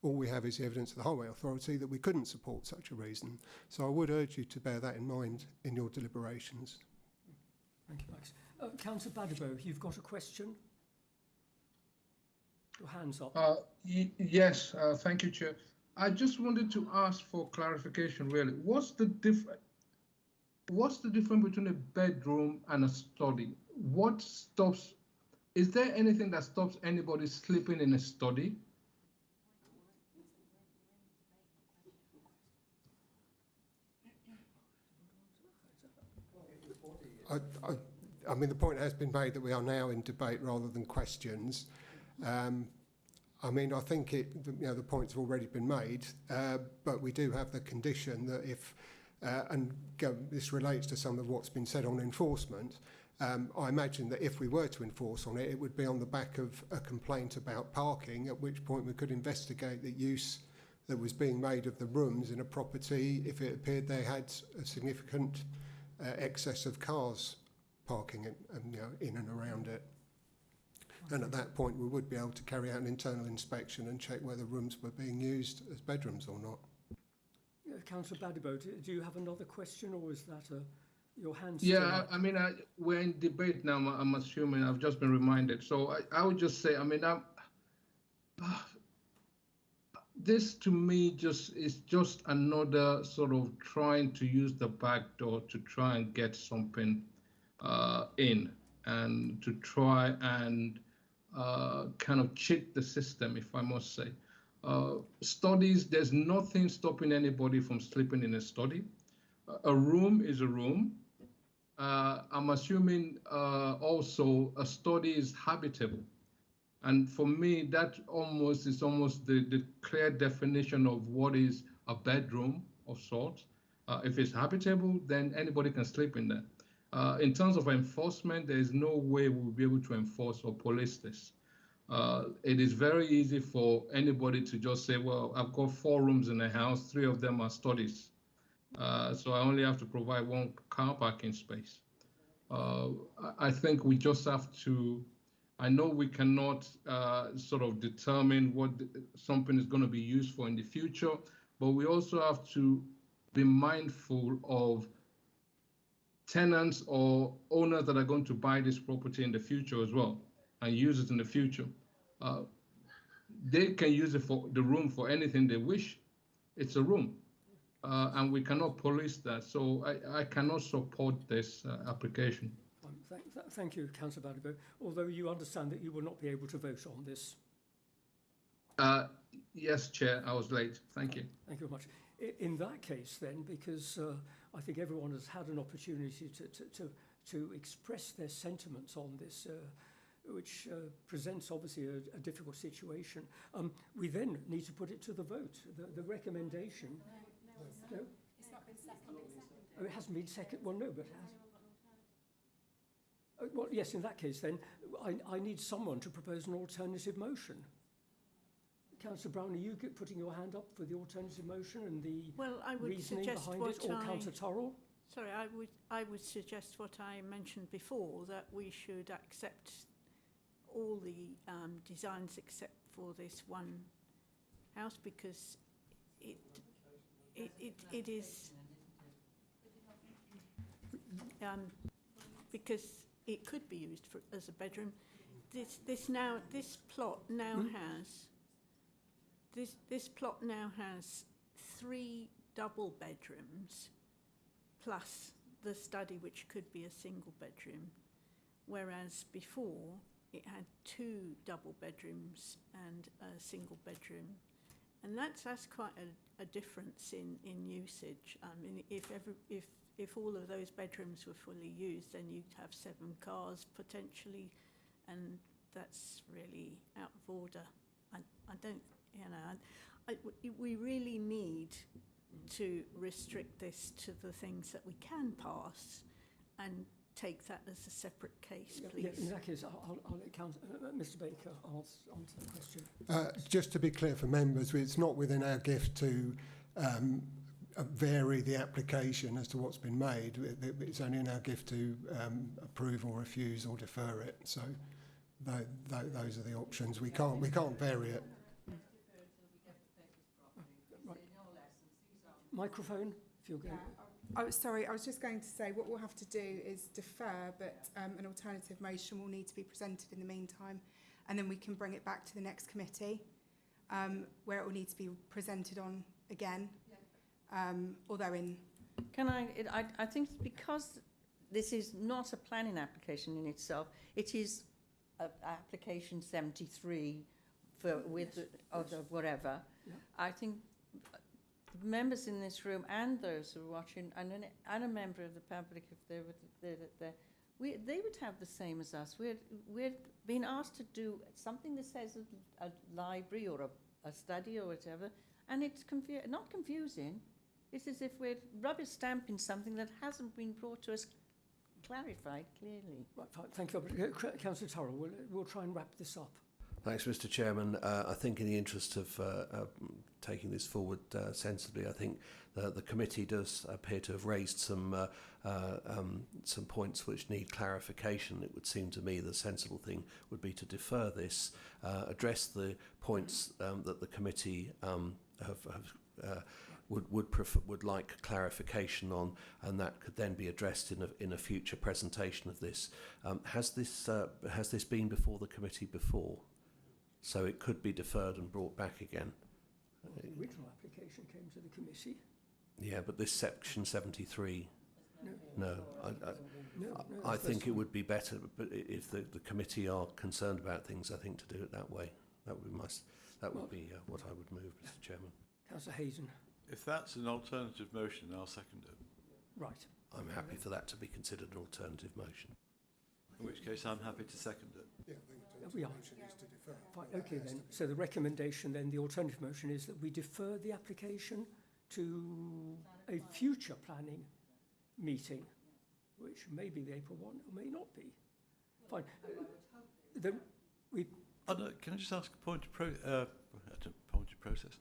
Speaker 12: All we have is the evidence of the Highway Authority that we couldn't support such a reason. So I would urge you to bear that in mind in your deliberations.
Speaker 1: Thank you, Max. Councillor Badibo, you've got a question? Your hand's up.
Speaker 13: Yes, thank you, Chair. I just wanted to ask for clarification, really. What's the difference between a bedroom and a study? What stops, is there anything that stops anybody sleeping in a study?
Speaker 12: I mean, the point has been made that we are now in debate rather than questions. I mean, I think the points have already been made, but we do have the condition that if, this relates to some of what's been said on enforcement, I imagine that if we were to enforce on it, it would be on the back of a complaint about parking, at which point we could investigate the use that was being made of the rooms in a property if it appeared they had a significant excess of cars parking in and around it. And at that point, we would be able to carry out an internal inspection and check whether rooms were being used as bedrooms or not.
Speaker 1: Councillor Badibo, do you have another question, or is that your hand?
Speaker 13: Yeah, I mean, we're in debate now. I'm assuming I've just been reminded. So I would just say, I mean, this to me is just another sort of trying to use the back door to try and get something in, and to try and kind of cheat the system, if I must say. Studies, there's nothing stopping anybody from sleeping in a study. A room is a room. I'm assuming also a study is habitable. And for me, that is almost the clear definition of what is a bedroom of sorts. If it's habitable, then anybody can sleep in there. In terms of enforcement, there is no way we'll be able to enforce or police this. It is very easy for anybody to just say, well, I've got 4 rooms in a house, 3 of them are studies. So I only have to provide 1 car parking space. I think we just have to, I know we cannot sort of determine what something is going to be used for in the future, but we also have to be mindful of tenants or owners that are going to buy this property in the future as well and use it in the future. They can use it for the room for anything they wish. It's a room, and we cannot police that. So I cannot support this application.
Speaker 1: Thank you, Councillor Badibo, although you understand that you will not be able to vote on this.
Speaker 13: Yes, Chair, I was late. Thank you.
Speaker 1: Thank you very much. In that case, then, because I think everyone has had an opportunity to express their sentiments on this, which presents obviously a difficult situation, we then need to put it to the vote. The recommendation. No. No?
Speaker 9: It's not been seconded.
Speaker 1: Oh, it hasn't been second. Well, no, but it has. Oh, well, yes, in that case, then, I need someone to propose an alternative motion. Councillor Brown, are you putting your hand up for the alternative motion and the
Speaker 11: Well, I would
Speaker 1: reasoning
Speaker 11: suggest
Speaker 1: behind
Speaker 11: what
Speaker 1: it, or Councillor Turrell?
Speaker 11: Sorry, I would suggest what I mentioned before, that we should accept all the designs except for this one house, because it is because it could be used as a bedroom. This plot now has 3 double bedrooms plus the study, which could be a single bedroom, whereas before it had 2 double bedrooms and a single bedroom, and that's quite a difference in usage. I mean, if all of those bedrooms were fully used, then you'd have 7 cars potentially, and that's really out of order. I don't, we really need to restrict this to the things that we can pass and take that as a separate case, please.
Speaker 1: Yeah, in that case, I'll let Mr. Baker answer the question.
Speaker 12: Just to be clear for members, it's not within our gift to vary the application as to what's been made. It's only in our gift to approve or refuse or defer it. So those are the options. We can't vary it.
Speaker 1: Right. Microphone, if you're going.
Speaker 9: Oh, sorry, I was just going to say what we'll have to do is defer, but an alternative motion will need to be presented in the meantime, and then we can bring it back to the next committee, where it will need to be presented on again. Although
Speaker 7: I think because this is not a planning application in itself, it is application 73 whatever.
Speaker 1: Yeah.
Speaker 7: I think the members in this room and those who are watching, and a member of the public, if they were there, they would have the same as us. We're being asked to do something that says a library or a study or whatever, and it's not confusing. It's as if we're rubber stamping something that hasn't been brought to us clarified clearly.
Speaker 1: Right, fine, thank you. Councillor Turrell, we'll try and wrap this up.
Speaker 14: Thanks, Mr. Chairman. I think in the interest of taking this forward sensibly, I think the committee does appear to have raised some points which need clarification. It would seem to me the sensible thing would be to defer this, address the points that the committee would like clarification on, and that could then be addressed in a future presentation of this. Has this been before the committee before? So it could be deferred and brought back again.
Speaker 1: The original application came to the committee.
Speaker 14: Yeah, but this section 73.
Speaker 1: No.
Speaker 14: I think it would be better, but if the committee are concerned about things, I think to do it that way. That would be what I would move, Mr. Chairman.
Speaker 1: Councillor Hazen.
Speaker 10: If that's an alternative motion, I'll second it.
Speaker 1: Right.
Speaker 14: I'm happy for that to be considered an alternative motion.
Speaker 10: In which case, I'm happy to second it.
Speaker 12: Yeah,
Speaker 1: We are. Fine, okay then. So the recommendation then, the alternative motion is that we defer the application to a future planning meeting, which may be the April one or may not be. Fine. Then we.
Speaker 10: Can I just ask a point of process?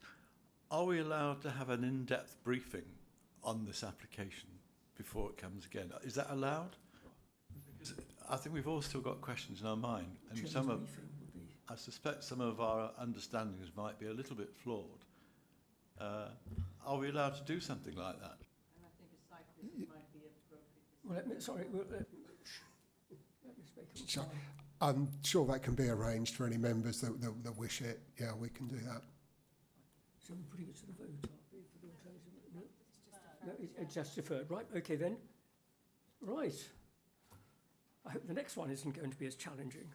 Speaker 10: Are we allowed to have an in-depth briefing on this application before it comes again? Is that allowed? I think we've all still got questions in our mind, and I suspect some of our understandings might be a little bit flawed. Are we allowed to do something like that?
Speaker 7: And I think a site visit might be appropriate.
Speaker 1: Well, let Ms. Baker.
Speaker 12: I'm sure that can be arranged for any members that wish it. Yeah, we can do that.
Speaker 1: So we're putting it to the vote, aren't we, for the alternative? No, it's just deferred. Right, okay then. Right. I hope the next one isn't going to be as challenging.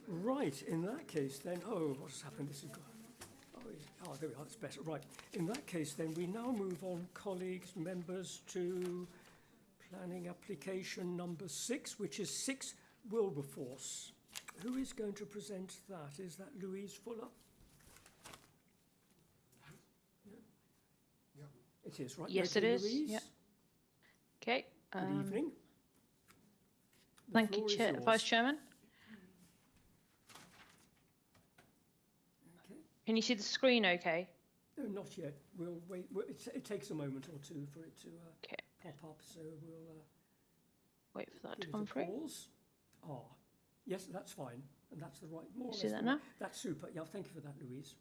Speaker 1: Right, in that case then, what has happened? This is there we are, that's better. Right, in that case then, we now move on, colleagues, members, to planning application number 6, which is 6 Wilberforce. Who is going to present that? Is that Louise Fuller? It is, right?
Speaker 2: Yes,
Speaker 1: Okay,
Speaker 2: it is.
Speaker 1: Louise?
Speaker 2: Yeah. Okay.
Speaker 1: Good evening. The
Speaker 2: Thank you,
Speaker 1: floor is
Speaker 2: Chair,
Speaker 1: yours.
Speaker 2: Vice Chairman.
Speaker 1: Okay.
Speaker 2: Can you see the screen okay?
Speaker 1: No, not yet. We'll wait. It takes a moment or two for it to
Speaker 2: Okay.
Speaker 1: pop up, so we'll
Speaker 2: Wait for that to
Speaker 1: give it
Speaker 2: come
Speaker 1: a
Speaker 2: through.
Speaker 1: pause. Ah, yes, that's fine. And that's the right, more or
Speaker 2: See
Speaker 1: less.
Speaker 2: that
Speaker 1: the
Speaker 2: now?
Speaker 1: right- That's super. Yeah, thank you for that, Louise.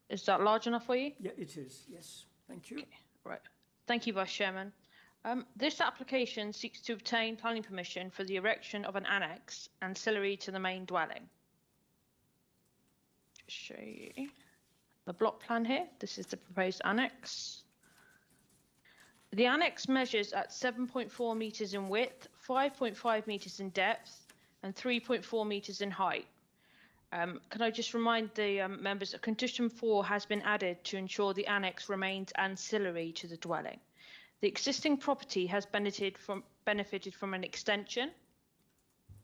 Speaker 2: Is that large enough for you?
Speaker 1: Yeah, it is. Yes, thank you.
Speaker 2: Right. Thank you, Vice Chairman. This application seeks to obtain planning permission for the erection of an annex ancillary to the main dwelling. Just show you the block plan here. This is the proposed annex. The annex measures at 7.4 metres in width, 5.5 metres in depth, and 3.4 metres in height. Can I just remind the members that condition 4 has been added to ensure the annex remains ancillary to the dwelling. The existing property has benefited from an extension,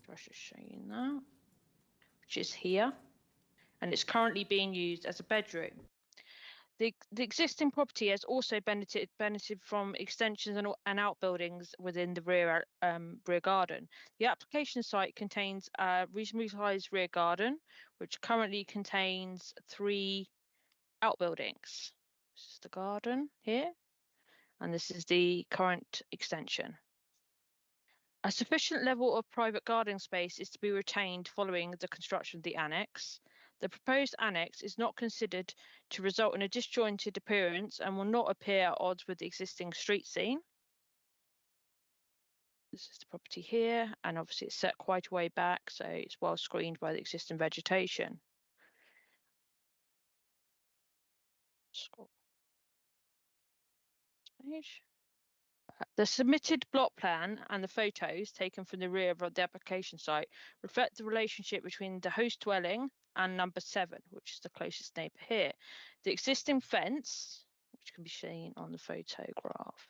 Speaker 2: which I should show you now, which is here, and it's currently being used as a bedroom. The existing property has also benefited from extensions and outbuildings within the rear garden. The application site contains a reasonably sized rear garden, which currently contains 3 outbuildings. This is the garden here, and this is the current extension. A sufficient level of private gardening space is to be retained following the construction of the annex. The proposed annex is not considered to result in a disjointed appearance and will not appear at odds with the existing street scene. This is the property here, and obviously it's set quite a way back, so it's well screened by the existing vegetation. Scroll page. The submitted block plan and the photos taken from the rear of the application site reflect the relationship between the host dwelling and number 7, which is the closest neighbour here. The existing fence, which can be seen on the photograph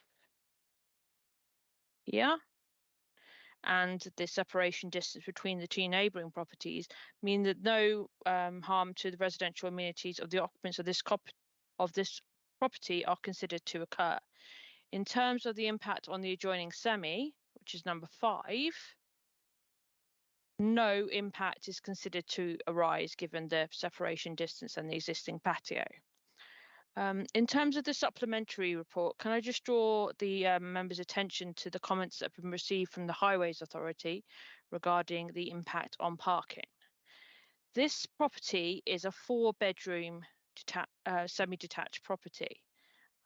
Speaker 2: here, and the separation distance between the 2 neighbouring properties mean that no harm to the residential amenities of the occupants of this property are considered to occur. In terms of the impact on the adjoining semi, which is number 5, no impact is considered to arise given the separation distance and the existing patio. In terms of the supplementary report, can I just draw the members' attention to the comments that have been received from the Highways Authority regarding the impact on parking? This property is a 4-bedroom semi-detached property.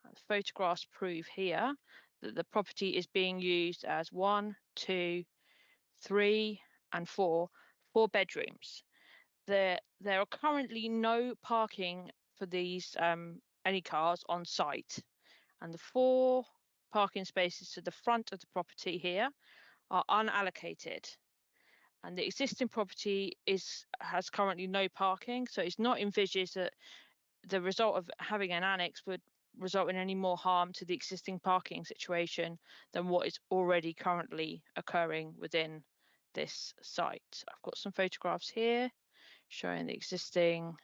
Speaker 2: The photographs prove here that the property is being used as 1, 2, 3, and 4 bedrooms. There are currently no parking for these any cars on site, and the 4 parking spaces to the front of the property here are unallocated. And the existing property has currently no parking, so it's not envisaged that the result of having an annex would result in any more harm to the existing parking situation than what is already currently occurring within this site. I've got some photographs here showing the existing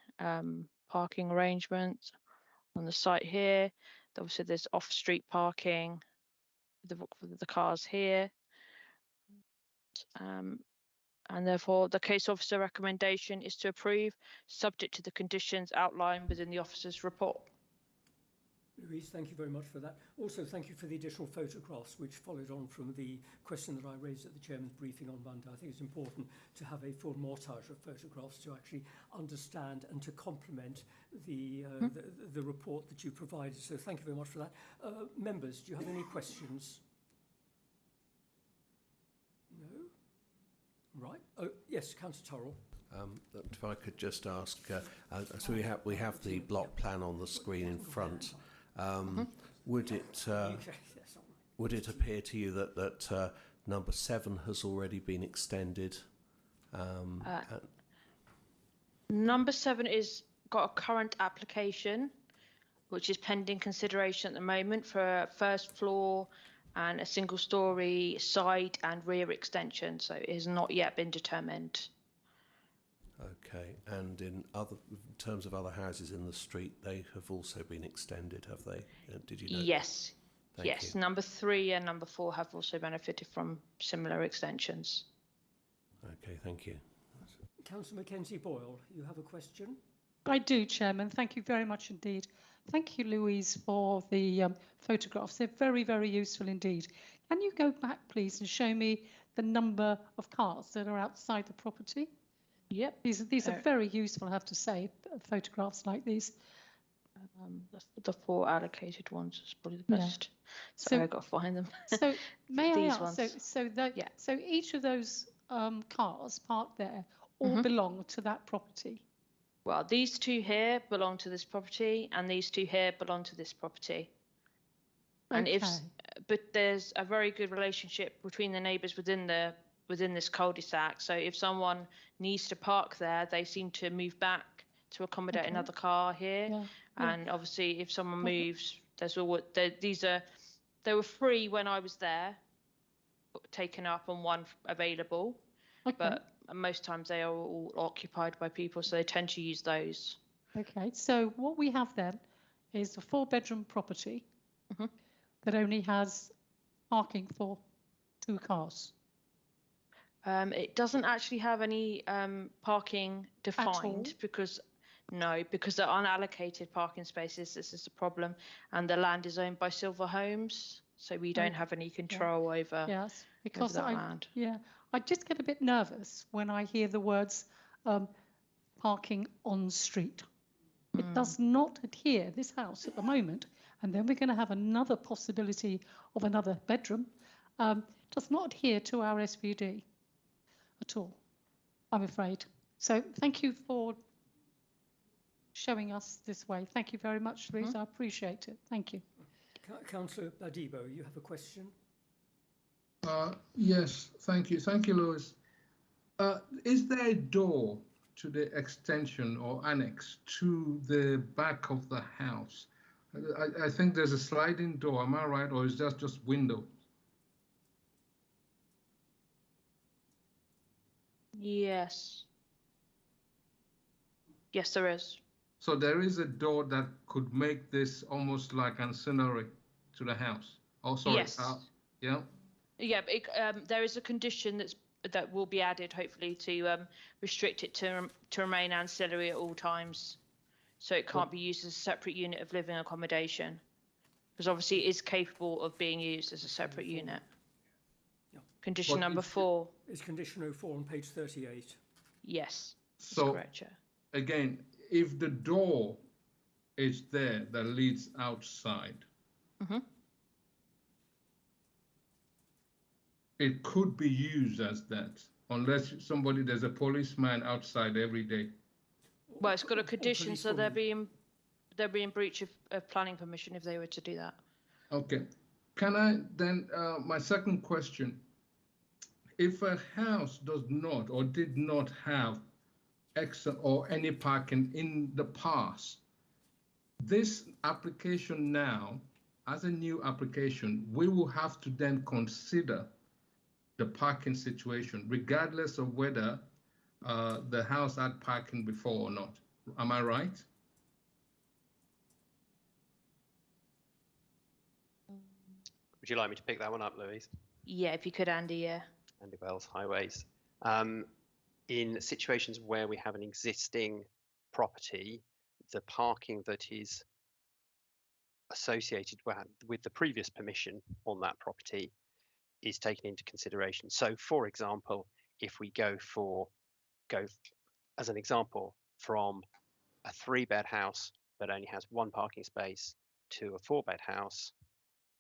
Speaker 2: parking arrangements on the site here. Obviously there's off-street parking, the cars here. And therefore the case officer recommendation is to approve, subject to the conditions outlined within the officer's report.
Speaker 1: Louise, thank you very much for that. Also, thank you for the additional photographs, which followed on from the question that I raised at the Chairman's briefing on Monday. I think it's important to have a full montage of photographs to actually understand and to complement the report that you provided. So thank you very much for that. Members, do you have any questions? No? Right. Oh, yes, Councillor Turrell.
Speaker 14: If I could just ask, so we have the block plan on the screen in front. Would it appear to you that number 7 has already been extended?
Speaker 2: Number 7 is got a current application, which is pending consideration at the moment for a first floor and a single-storey side and rear extension. So it has not yet been determined.
Speaker 14: Okay, and in terms of other houses in the street, they have also been extended, have they? Did you know?
Speaker 2: Yes.
Speaker 14: Thank
Speaker 2: Yes,
Speaker 14: you.
Speaker 2: number 3 and number 4 have also benefited from similar extensions.
Speaker 14: Okay, thank you.
Speaker 1: Councillor Mackenzie Boyle, you have a question?
Speaker 15: I do, Chairman. Thank you very much indeed. Thank you, Louise, for the photographs. They're very, very useful indeed. Can you go back, please, and show me the number of cars that are outside the property?
Speaker 2: Yep.
Speaker 15: These are very useful, I have to say, photographs like these.
Speaker 2: The 4 allocated ones is probably the best. So I've got to find them.
Speaker 15: So may I
Speaker 2: These
Speaker 15: ask,
Speaker 2: ones.
Speaker 15: so each of those cars parked there all belong to that property?
Speaker 2: Well, these 2 here belong to this property, and these 2 here belong to this property. And but there's a very good relationship between the neighbours within this cul-de-sac. So if someone needs to park there, they seem to move back to accommodate another car here.
Speaker 15: Yeah.
Speaker 2: And obviously, if someone moves, there's always there were 3 when I was there, taken up, and 1 available.
Speaker 15: Okay.
Speaker 2: But most times they are all occupied by people, so they tend to use those.
Speaker 15: Okay, so what we have then is a 4-bedroom property that only has parking for 2 cars.
Speaker 2: It doesn't actually have any parking defined because they're unallocated parking spaces. This is the problem, and the land is owned by Silver Homes, so we don't have any control over.
Speaker 15: Yes, because
Speaker 2: over that land.
Speaker 15: I just get a bit nervous when I hear the words parking on street. It does not adhere, this house at the moment, and then we're going to have another possibility of another bedroom, does not adhere to our SPD at all, I'm afraid. So thank you for showing us this way. Thank you very much, Louise. I appreciate it. Thank you.
Speaker 1: Councillor Badibo, you have a question?
Speaker 13: Yes, thank you. Thank you, Louis. Is there a door to the extension or annex to the back of the house? I think there's a sliding door, am I right? Or is that just window?
Speaker 2: Yes. Yes, there is.
Speaker 13: So there is a door that could make this almost like ancillary to the house? Oh, sorry.
Speaker 2: Yes.
Speaker 13: Yeah.
Speaker 2: Yeah, but there is a condition that will be added, hopefully, to restrict it to remain ancillary at all times, so it can't be used as a separate unit of living accommodation, because obviously it is capable of being used as a separate unit. Condition number 4.
Speaker 1: Is condition 04 on page 38.
Speaker 2: Yes.
Speaker 13: So
Speaker 2: correct, Chair.
Speaker 13: Again, if the door is there that leads outside, it could be used as that, unless there's a policeman outside every day.
Speaker 2: Well, it's got a condition, so they'll be in breach of planning permission if they were to do that.
Speaker 13: Okay. Can I then, my second question, if a house does not or did not have extra or any parking in the past, this application now, as a new application, we will have to then consider the parking situation, regardless of whether the house had parking before or not. Am I right?
Speaker 8: Would you like me to pick that one up, Louise?
Speaker 2: Yeah, if you could, Andy, yeah.
Speaker 8: Andy Wells, Highways. In situations where we have an existing property, the parking that is associated with the previous permission on that property is taken into consideration. So, for example, if we go as an example from a 3-bed house that only has 1 parking space to a 4-bed house,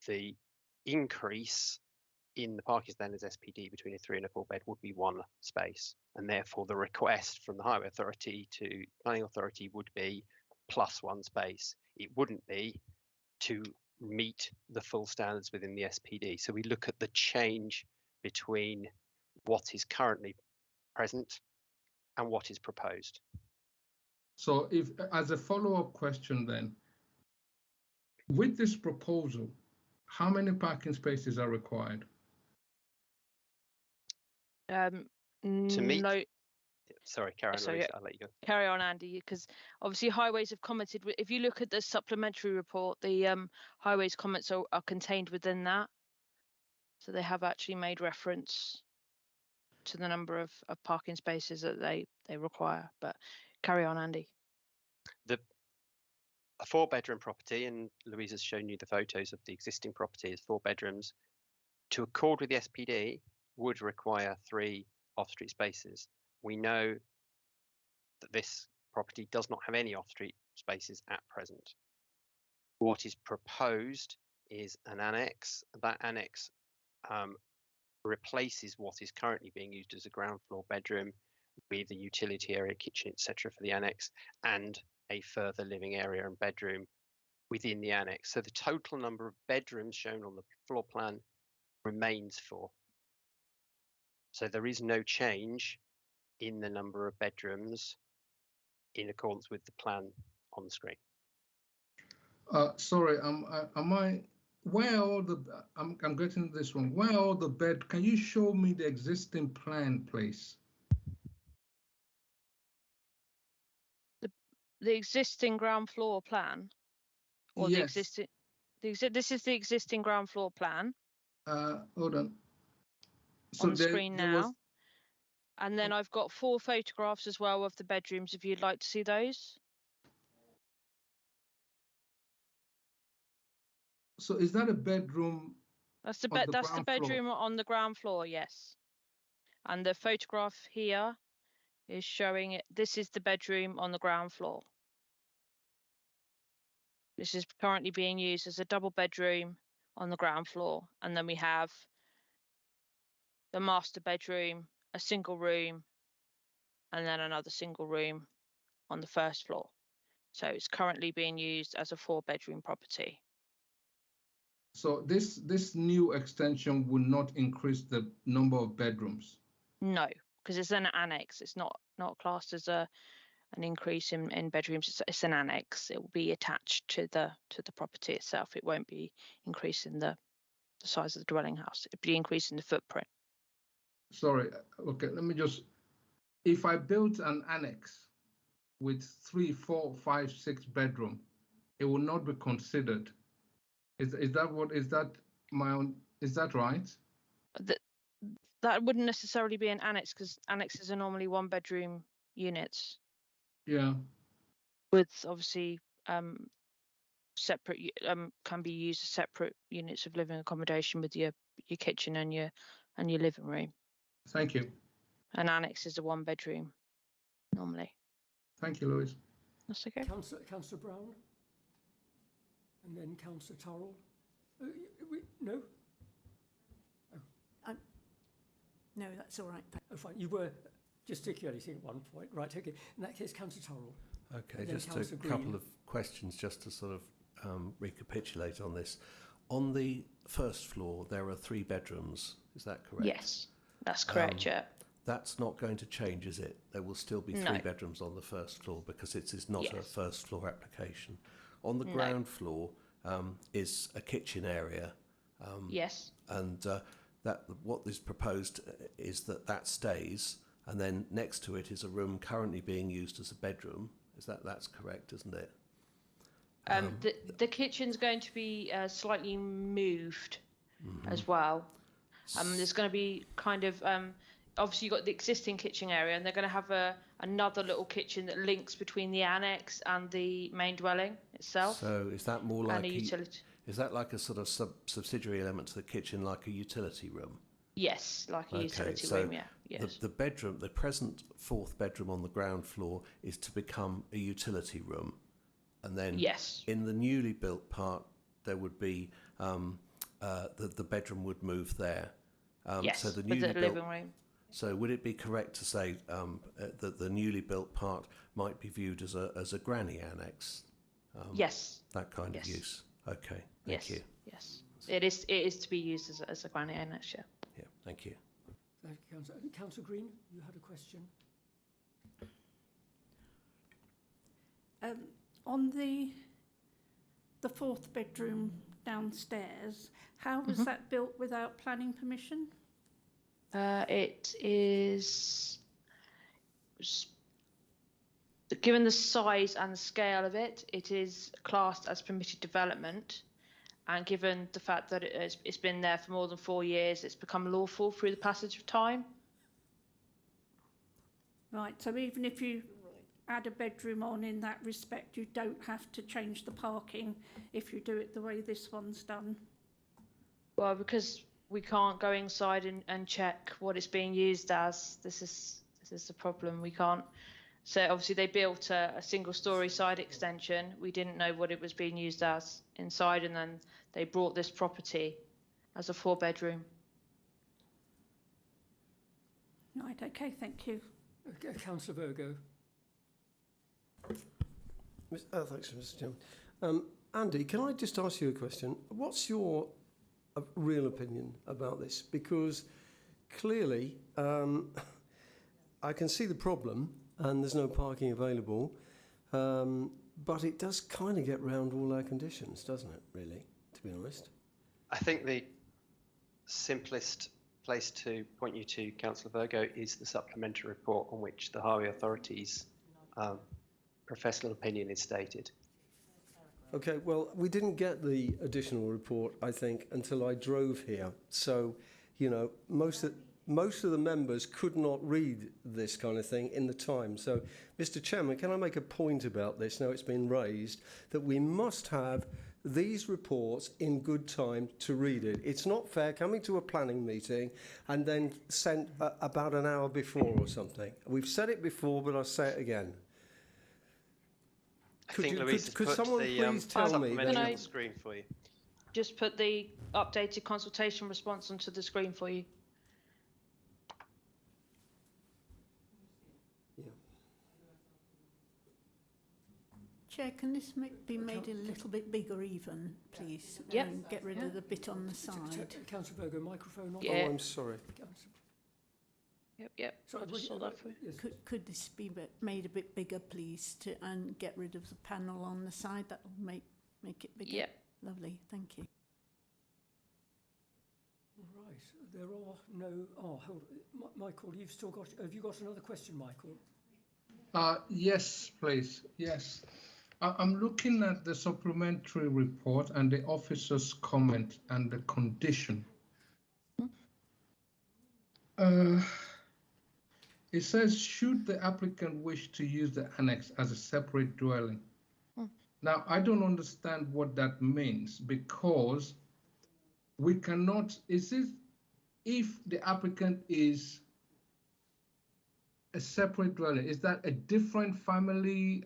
Speaker 8: the increase in the parking standards SPD between a 3 and a 4-bed would be 1 space, and therefore the request from the Highway Authority to Planning Authority would be plus 1 space. It wouldn't be to meet the full standards within the SPD. So we look at the change between what is currently present and what is proposed.
Speaker 13: So if, as a follow-up question then, with this proposal, how many parking spaces are required?
Speaker 8: To meet, Sorry, Karen,
Speaker 2: Sorry,
Speaker 8: Louise, I'll let you go.
Speaker 2: Carry on, Andy, because obviously highways have commented. If you look at the supplementary report, the highways comments are contained within that. So they have actually made reference to the number of parking spaces that they require. But carry on, Andy.
Speaker 8: A 4-bedroom property, and Louise has shown you the photos of the existing property, is 4 bedrooms. To accord with the SPD, would require 3 off-street spaces. We know that this property does not have any off-street spaces at present. What is proposed is an annex. That annex replaces what is currently being used as a ground floor bedroom with a utility area, kitchen, etc. for the annex, and a further living area and bedroom within the annex. So the total number of bedrooms shown on the floor plan remains 4. So there is no change in the number of bedrooms in accordance with the plan on the screen.
Speaker 13: Sorry, where are all the, I'm getting this wrong. Where are all the bed? Can you show me the existing plan, please?
Speaker 2: The existing ground floor plan, or
Speaker 13: Yes.
Speaker 2: the existing, this is the existing ground floor plan
Speaker 13: Hold on. So
Speaker 2: on the screen
Speaker 13: there
Speaker 2: now.
Speaker 13: was,
Speaker 2: And then I've got 4 photographs as well of the bedrooms, if you'd like to see those.
Speaker 13: so is that a bedroom?
Speaker 2: That's the
Speaker 13: On the
Speaker 2: that's the
Speaker 13: ground floor.
Speaker 2: bedroom on the ground floor, yes. And the photograph here is showing it. This is the bedroom on the ground floor. This is currently being used as a double bedroom on the ground floor. And then we have the master bedroom, a single room, and then another single room on the first floor. So it's currently being used as a 4-bedroom property.
Speaker 13: So this new extension will not increase the number of bedrooms.
Speaker 2: No, because it's an annex. It's not classed as an increase in bedrooms. It's an annex. It will be attached to the property itself. It won't be increasing the size of the dwelling house. It'll be increasing the footprint.
Speaker 13: Sorry, okay, let me just, if I built an annex with 3, 4, 5, 6 bedroom, it will not be considered. Is that right?
Speaker 2: That wouldn't necessarily be an annex, because annexes are normally 1-bedroom units.
Speaker 13: Yeah.
Speaker 2: With obviously separate can be used as separate units of living accommodation with your kitchen and your living room.
Speaker 13: Thank you.
Speaker 2: An annex is a 1-bedroom normally.
Speaker 13: Thank you, Louise.
Speaker 2: That's okay.
Speaker 1: Councillor Brown, and then Councillor Turrell. No.
Speaker 11: No, that's all right.
Speaker 1: Oh, fine. You were gesticulating at one point, right? Okay. In that case, Councillor Turrell.
Speaker 14: Okay, just a couple of questions just to sort of recapitulate on this. On the first floor, there are 3 bedrooms. Is that correct?
Speaker 2: Yes, that's correct. Yeah.
Speaker 14: That's not going to change, is it? There will still be 3 bedrooms on the first floor because it is not a first floor application. On the ground floor is a kitchen area.
Speaker 2: Yes.
Speaker 14: And that what is proposed is that stays, and then next to it is a room currently being used as a bedroom. That's correct, isn't it?
Speaker 2: The kitchen's going to be slightly moved as well. There's going to be kind of obviously you've got the existing kitchen area, and they're going to have another little kitchen that links between the annex and the main dwelling itself.
Speaker 14: So is that more like
Speaker 2: a utility?
Speaker 14: Is that like a sort of subsidiary element to the kitchen, like a utility room?
Speaker 2: Yes, like a utility room. Yeah. Yes.
Speaker 14: The bedroom, the present 4th bedroom on the ground floor, is to become a utility room, and then in the newly built part there would be the bedroom would move there.
Speaker 2: Yes,
Speaker 14: so the
Speaker 2: with
Speaker 14: newly
Speaker 2: the
Speaker 14: built,
Speaker 2: living room.
Speaker 14: So would it be correct to say that the newly built part might be viewed as a granny annex?
Speaker 2: Yes.
Speaker 14: That kind of use. Okay. Thank you.
Speaker 2: Yes. It is to be used as a granny annex. Yeah.
Speaker 14: Yeah. Thank you.
Speaker 1: Thank you, Councillor. Councillor Green, you had a question.
Speaker 11: On the 4th bedroom downstairs, how was that built without planning permission?
Speaker 2: It is given the size and the scale of it, it is classed as permitted development. And given the fact that it's been there for more than 4 years, it's become lawful through the passage of time.
Speaker 16: Right, so even if you add a bedroom on in that respect, you don't have to change the parking if you do it the way this one's done?
Speaker 2: Well, because we can't go inside and check what it's being used as. This is the problem. We can't. So obviously they built a single-storey side extension. We didn't know what it was being used as inside, and then they brought this property as a 4-bedroom.
Speaker 16: Right, okay, thank you.
Speaker 1: Councillor Virgo.
Speaker 6: Thanks, Mr. Chairman. Andy, can I just ask you a question? What's your real opinion about this? Because clearly, I can see the problem, and there's no parking available, but it does kind of get round all our conditions, doesn't it, really, to be honest?
Speaker 8: I think the simplest place to point you to, Councillor Virgo, is the supplementary report on which the Highway Authority's professional opinion is stated.
Speaker 6: Okay, well, we didn't get the additional report, I think, until I drove here. So, you know, most of the members could not read this kind of thing in the time. So, Mr. Chairman, can I make a point about this? Now it's been raised that we must have these reports in good time to read it. It's not fair coming to a planning meeting and then sent about an hour before or something. We've said it before, but I'll say it again. Could someone please tell me?
Speaker 2: Can I
Speaker 8: on the screen for you?
Speaker 2: just put the updated consultation response onto the screen for you?
Speaker 11: Chair, can this be made a little bit bigger even, please?
Speaker 2: Yep.
Speaker 11: And get rid of the bit on the side.
Speaker 1: Councillor Virgo, microphone on.
Speaker 2: Yeah.
Speaker 6: Oh, I'm sorry.
Speaker 2: Yep.
Speaker 1: Sorry,
Speaker 2: I'll just sort that for you.
Speaker 1: Yes.
Speaker 11: Could this be made a bit bigger, please, and get rid of the panel on the side? That will make it bigger.
Speaker 2: Yep.
Speaker 11: Lovely, thank you.
Speaker 1: Right, there are no. Oh, hold. Michael, you've still got. Have you got another question, Michael?
Speaker 13: Yes, please. Yes. I'm looking at the supplementary report and the officer's comment and the condition. It says, should the applicant wish to use the annex as a separate dwelling? Now, I don't understand what that means, because we cannot, is it, if the applicant is a separate dwelling, is that a different family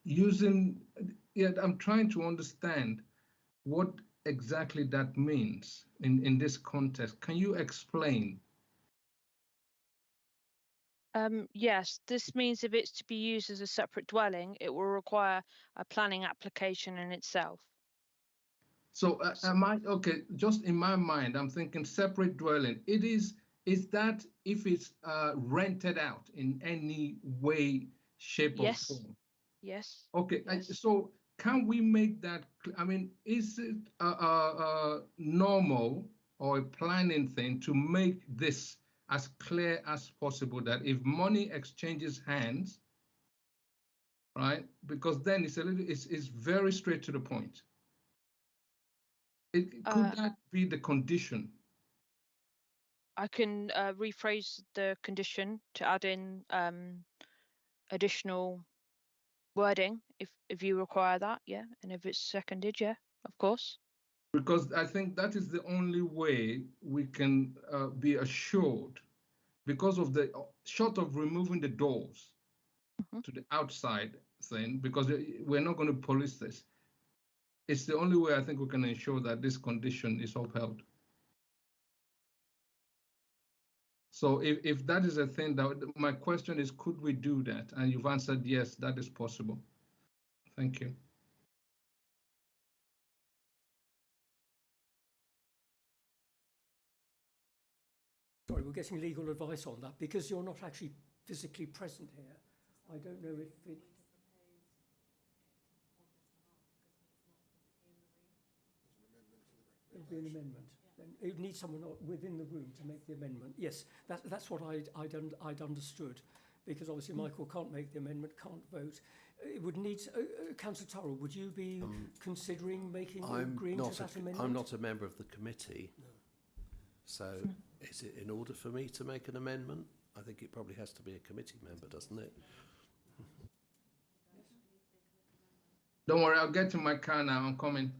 Speaker 13: using, I'm trying to understand what exactly that means in this context. Can you explain?
Speaker 2: Yes, this means if it's to be used as a separate dwelling, it will require a planning application in itself.
Speaker 13: So am I, okay, just in my mind, I'm thinking separate dwelling. Is that if it's rented out in any way, shape or form?
Speaker 2: Yes.
Speaker 13: Okay,
Speaker 2: yes.
Speaker 13: So can we make that, I mean, is it a normal or a planning thing to make this as clear as possible that if money exchanges hands, right? Because then it's very straight to the point. Could that be the condition?
Speaker 2: I can rephrase the condition to add in additional wording if you require that, yeah, and if it's seconded, yeah, of course.
Speaker 13: Because I think that is the only way we can be assured, because of the short of removing the doors to the outside thing, because we're not going to police this. It's the only way I think we can ensure that this condition is upheld. So if that is a thing, that my question is, could we do that? And you've answered yes, that is possible. Thank you.
Speaker 1: Sorry, we're getting legal advice on that because you're not actually physically present here. I don't know if it. There'll be an amendment. Then it needs someone within the room to make the amendment. Yes, that's what I'd understood, because obviously Michael can't make the amendment, can't vote. It would need, Councillor Turrell, would you be considering making agreeing to that amendment?
Speaker 14: I'm not a member of the committee, so is it in order for me to make an amendment? I think it probably has to be a committee member, doesn't it?
Speaker 13: Don't worry, I'll get to my car now. I'm coming.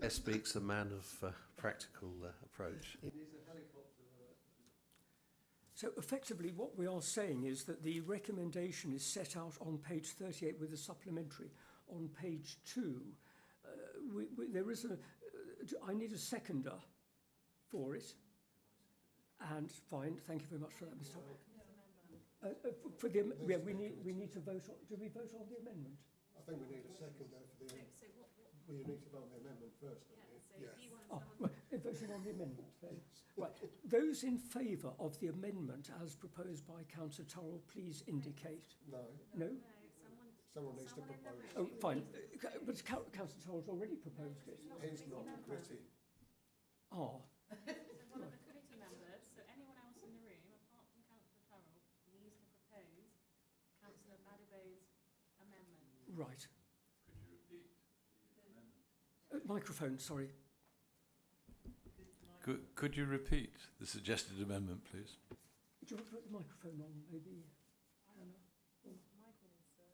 Speaker 14: There speaks a man of practical approach.
Speaker 1: So effectively what we are saying is that the recommendation is set out on page 38 with a supplementary. On page 2, there is I need a seconder for it. And fine, thank you very much for that, Mr. We need to vote on. Do we vote on the amendment?
Speaker 12: I think we need a seconder for the. Well, you need to vote on the amendment first, don't you? Yeah.
Speaker 1: Oh, right, voting on the amendment then. Right, those in favour of the amendment as proposed by Councillor Turrell, please indicate.
Speaker 12: No.
Speaker 1: No?
Speaker 12: Someone needs to propose.
Speaker 1: Oh, fine. But Councillor Turrell's already proposed it.
Speaker 12: He's not the committee.
Speaker 1: Ah.
Speaker 17: One of the committee members, so anyone else in the room, apart from Councillor Turrell, needs to propose Councillor Badibo's amendment.
Speaker 1: Right. Could you repeat the amendment? Microphone, sorry.
Speaker 10: Could you repeat the suggested amendment, please?
Speaker 1: Do you want to put the microphone on, maybe, Hannah?
Speaker 17: Michael needs to.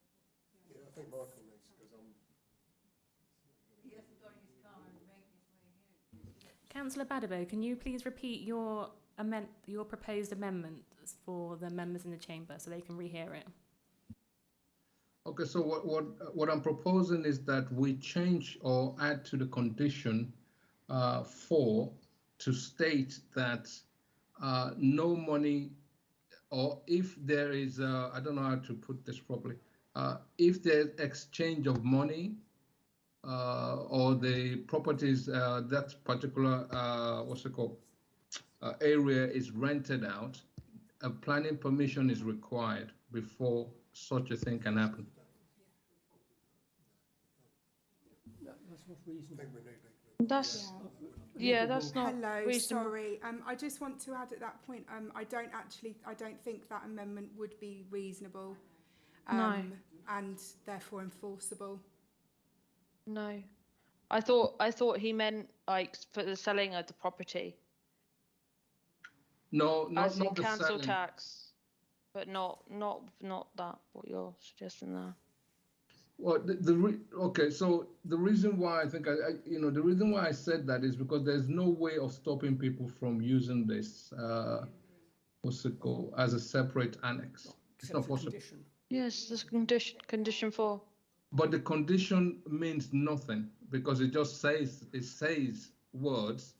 Speaker 12: Yeah, I think Michael needs, because I'm.
Speaker 7: He hasn't got his car and making his way here.
Speaker 17: Councillor Badibo, can you please repeat your proposed amendments for the members in the chamber so they can rehear it?
Speaker 13: Okay, so what I'm proposing is that we change or add to the condition 4 to state that no money, or if there is, I don't know how to put this properly, if there's exchange of money or the properties, that particular, area is rented out, a planning permission is required before such a thing can happen.
Speaker 1: That's not reasonable.
Speaker 2: That's that's not
Speaker 9: Hello,
Speaker 2: reasonable.
Speaker 9: sorry. I just want to add at that point, I don't think that amendment would be reasonable.
Speaker 2: No.
Speaker 9: And therefore enforceable.
Speaker 2: No, I thought he meant like for the selling of the property.
Speaker 13: No,
Speaker 2: as in
Speaker 13: not the
Speaker 2: council
Speaker 13: selling.
Speaker 2: tax, but not that what you're suggesting there.
Speaker 13: Well, okay, so the reason why I think the reason why I said that is because there's no way of stopping people from using this, as a separate annex. It's not possible.
Speaker 1: Condition.
Speaker 2: Yes, there's condition 4.
Speaker 13: But the condition means nothing because it just says words,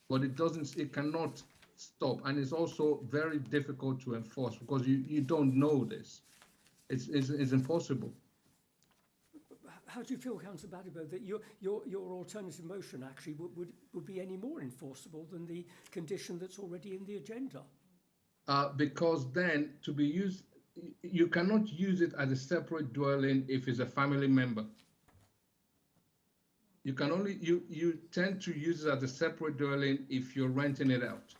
Speaker 13: but it cannot stop, and it's also very difficult to enforce because you don't know this. It's impossible.
Speaker 1: How do you feel, Councillor Badibo, that your alternative motion actually would be any more enforceable than the condition that's already in the agenda?
Speaker 13: Because then to be used, you cannot use it as a separate dwelling if it's a family member. You can only you tend to use it as a separate dwelling if you're renting it out.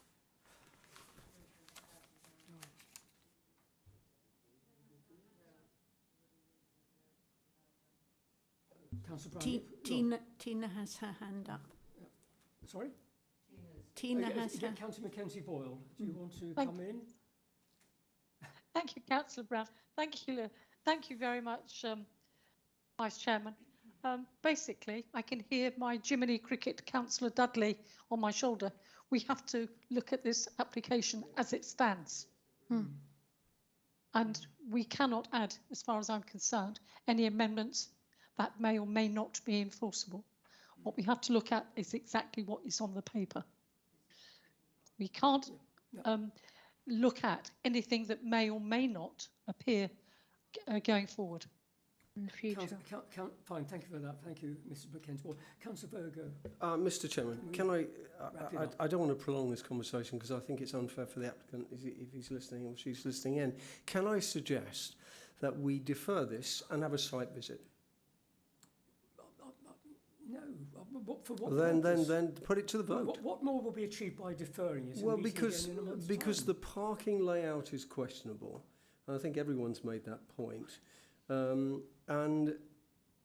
Speaker 1: Councillor Brown.
Speaker 11: Tina has her hand up.
Speaker 1: Sorry?
Speaker 11: Tina has her.
Speaker 1: Councillor Mackenzie Boyle, do you want to come in?
Speaker 15: Thank you, Councillor Brown. Thank you very much, Vice Chairman. Basically, I can hear my Jiminy Cricket Councillor Dudley on my shoulder. We have to look at this application as it stands. And we cannot add, as far as I'm concerned, any amendments that may or may not be enforceable. What we have to look at is exactly what is on the paper. We can't look at anything that may or may not appear going forward.
Speaker 2: In the future.
Speaker 1: Fine, thank you for that. Thank you, Mrs. Mackenzie. Councillor Virgo.
Speaker 6: Mr. Chairman, can I don't want to prolong this conversation because I think it's unfair for the applicant if he's listening or she's listening in. Can I suggest that we defer this and have a site visit?
Speaker 1: No, for what
Speaker 6: Then
Speaker 1: purpose?
Speaker 6: put it to the vote.
Speaker 1: What more will be achieved by deferring it? and
Speaker 6: Well,
Speaker 1: meeting again in a month's
Speaker 6: because
Speaker 1: time?
Speaker 6: the parking layout is questionable, and I think everyone's made that point. And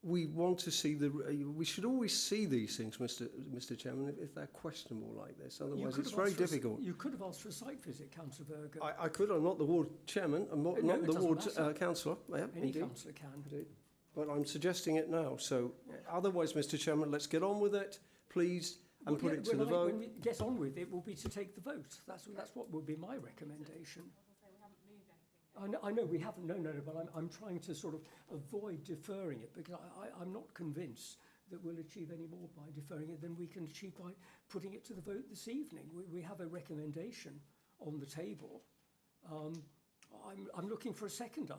Speaker 6: we want to see we should always see these things, Mr. Chairman, if they're questionable like this. Otherwise, it's very difficult.
Speaker 1: You could have asked for a site visit, Councillor Berger.
Speaker 6: I could. I'm not the ward chairman. I'm not,
Speaker 1: No,
Speaker 6: not
Speaker 1: it
Speaker 6: the
Speaker 1: doesn't
Speaker 6: ward
Speaker 1: matter.
Speaker 6: councillor. Yeah,
Speaker 1: Any
Speaker 6: indeed.
Speaker 1: councillor can.
Speaker 6: Indeed. But I'm suggesting it now. So, otherwise, Mr. Chairman, let's get on with it, please, and
Speaker 1: Well,
Speaker 6: put
Speaker 1: yeah,
Speaker 6: it to the
Speaker 1: when
Speaker 6: vote.
Speaker 1: we get on with it, will be to take the vote. That's what would be my recommendation. I know we haven't, no, but I'm trying to sort of avoid deferring it because I'm not convinced that we'll achieve any more by deferring it than we can achieve by putting it to the vote this evening. We have a recommendation on the table. I'm looking for a seconder.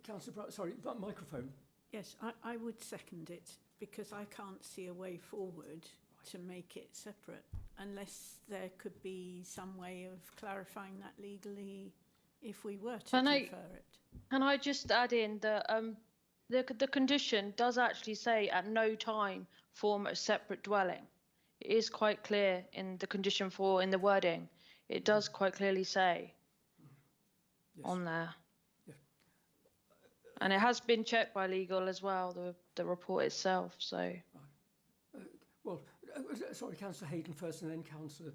Speaker 1: Councillor Brown, sorry, microphone.
Speaker 11: Yes, I would second it because I can't see a way forward to make it separate unless there could be some way of clarifying that legally if we were to defer it.
Speaker 2: Can I just add in that the condition does actually say at no time form a separate dwelling. It is quite clear in the condition in the wording. It does quite clearly say on there. And it has been checked by legal as well, the report itself, so.
Speaker 1: Well, sorry, Councillor Hayden first and then Councillor...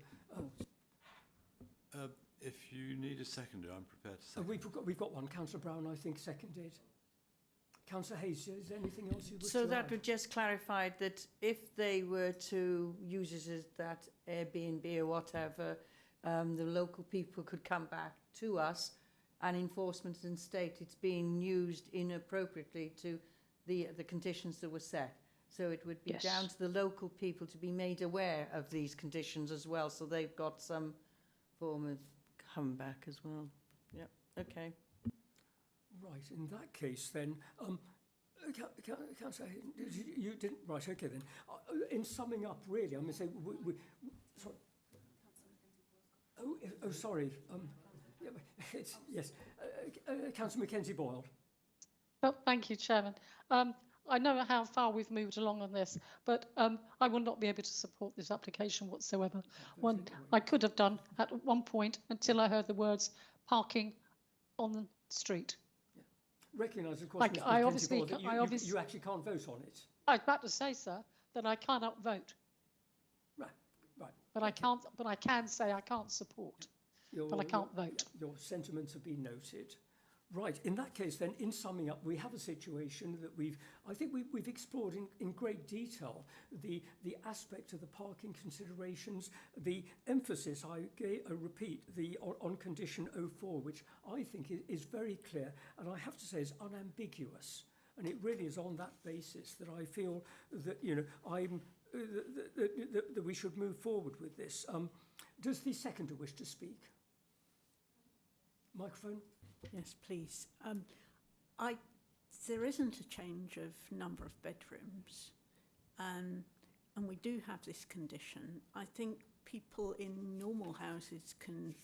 Speaker 10: If you need a seconder, I'm prepared to second.
Speaker 1: we've got one. Councillor Brown, I think, seconded. Councillor Hayes, is there anything else you wish
Speaker 7: So
Speaker 1: to
Speaker 7: that
Speaker 1: add?
Speaker 7: would just clarify that if they were to use it as that Airbnb or whatever, the local people could come back to us and enforcement and state it's being used inappropriately to the conditions that were set. So it would be
Speaker 2: Yes.
Speaker 7: down to the local people to be made aware of these conditions as well, so they've got some form of comeback as well. Yep, okay.
Speaker 1: Right, in that case then, Councillor Hayden, you didn't... Right, okay then. In summing up, really, I'm going to say... sorry. Oh, sorry. Yes, Councillor Mackenzie Boyle.
Speaker 15: Oh, thank you, Chairman. I know how far we've moved along on this, but I will not be able to support this application whatsoever. I could have done at one point until I heard the words parking on the street.
Speaker 1: Recognise, of course,
Speaker 15: Like,
Speaker 1: Ms.
Speaker 15: I
Speaker 1: Mackenzie
Speaker 15: obviously
Speaker 1: Boyle, that
Speaker 15: ca- I obviously-
Speaker 1: you actually can't vote on it.
Speaker 15: I was about to say, sir, that I cannot vote,
Speaker 1: Right.
Speaker 15: but I can't. But I can say I can't support, but I can't vote.
Speaker 1: Your sentiments have been noted. Right, in that case then, in summing up, we have a situation that I think we've explored in great detail the aspect of the parking considerations, the emphasis, I repeat, on condition 04, which I think is very clear, and I have to say is unambiguous. And it really is on that basis that I feel that, that we should move forward with this. Does the seconder wish to speak? Microphone.
Speaker 11: Yes, please. There isn't a change of number of bedrooms, and we do have this condition. I think people in normal houses can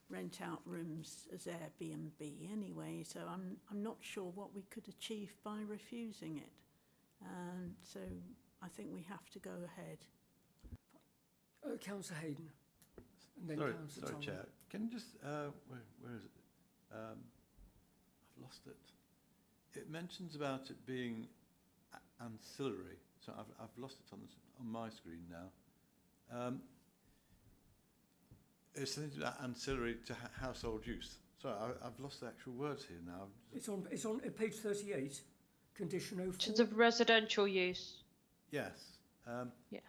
Speaker 11: rent out rooms as Airbnb anyway, so I'm not sure what we could achieve by refusing it. And so I think we have to go ahead.
Speaker 1: Councillor Hayden. And then
Speaker 10: Sorry,
Speaker 1: Councillor Tyrrell.
Speaker 10: Chair. Can you just, where is it? I've lost it. It mentions about it being ancillary. So I've lost it on my screen now. It's something about ancillary to household use. Sorry, I've lost the actual words here now.
Speaker 1: It's on page 38, condition 04.
Speaker 2: To the residential use.
Speaker 10: Yes.
Speaker 2: Yes.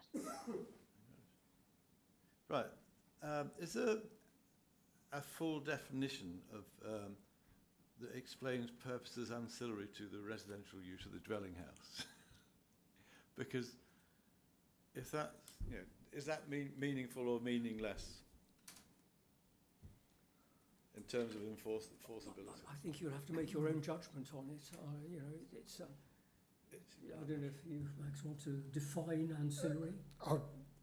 Speaker 10: Right. Is there a full definition of that explains purposes ancillary to the residential use of the dwelling house? Because if that, is that meaningful or meaningless in terms of enforceability?
Speaker 1: I think you'll have to make your own judgment on it. I don't know if you, Max, want to define ancillary.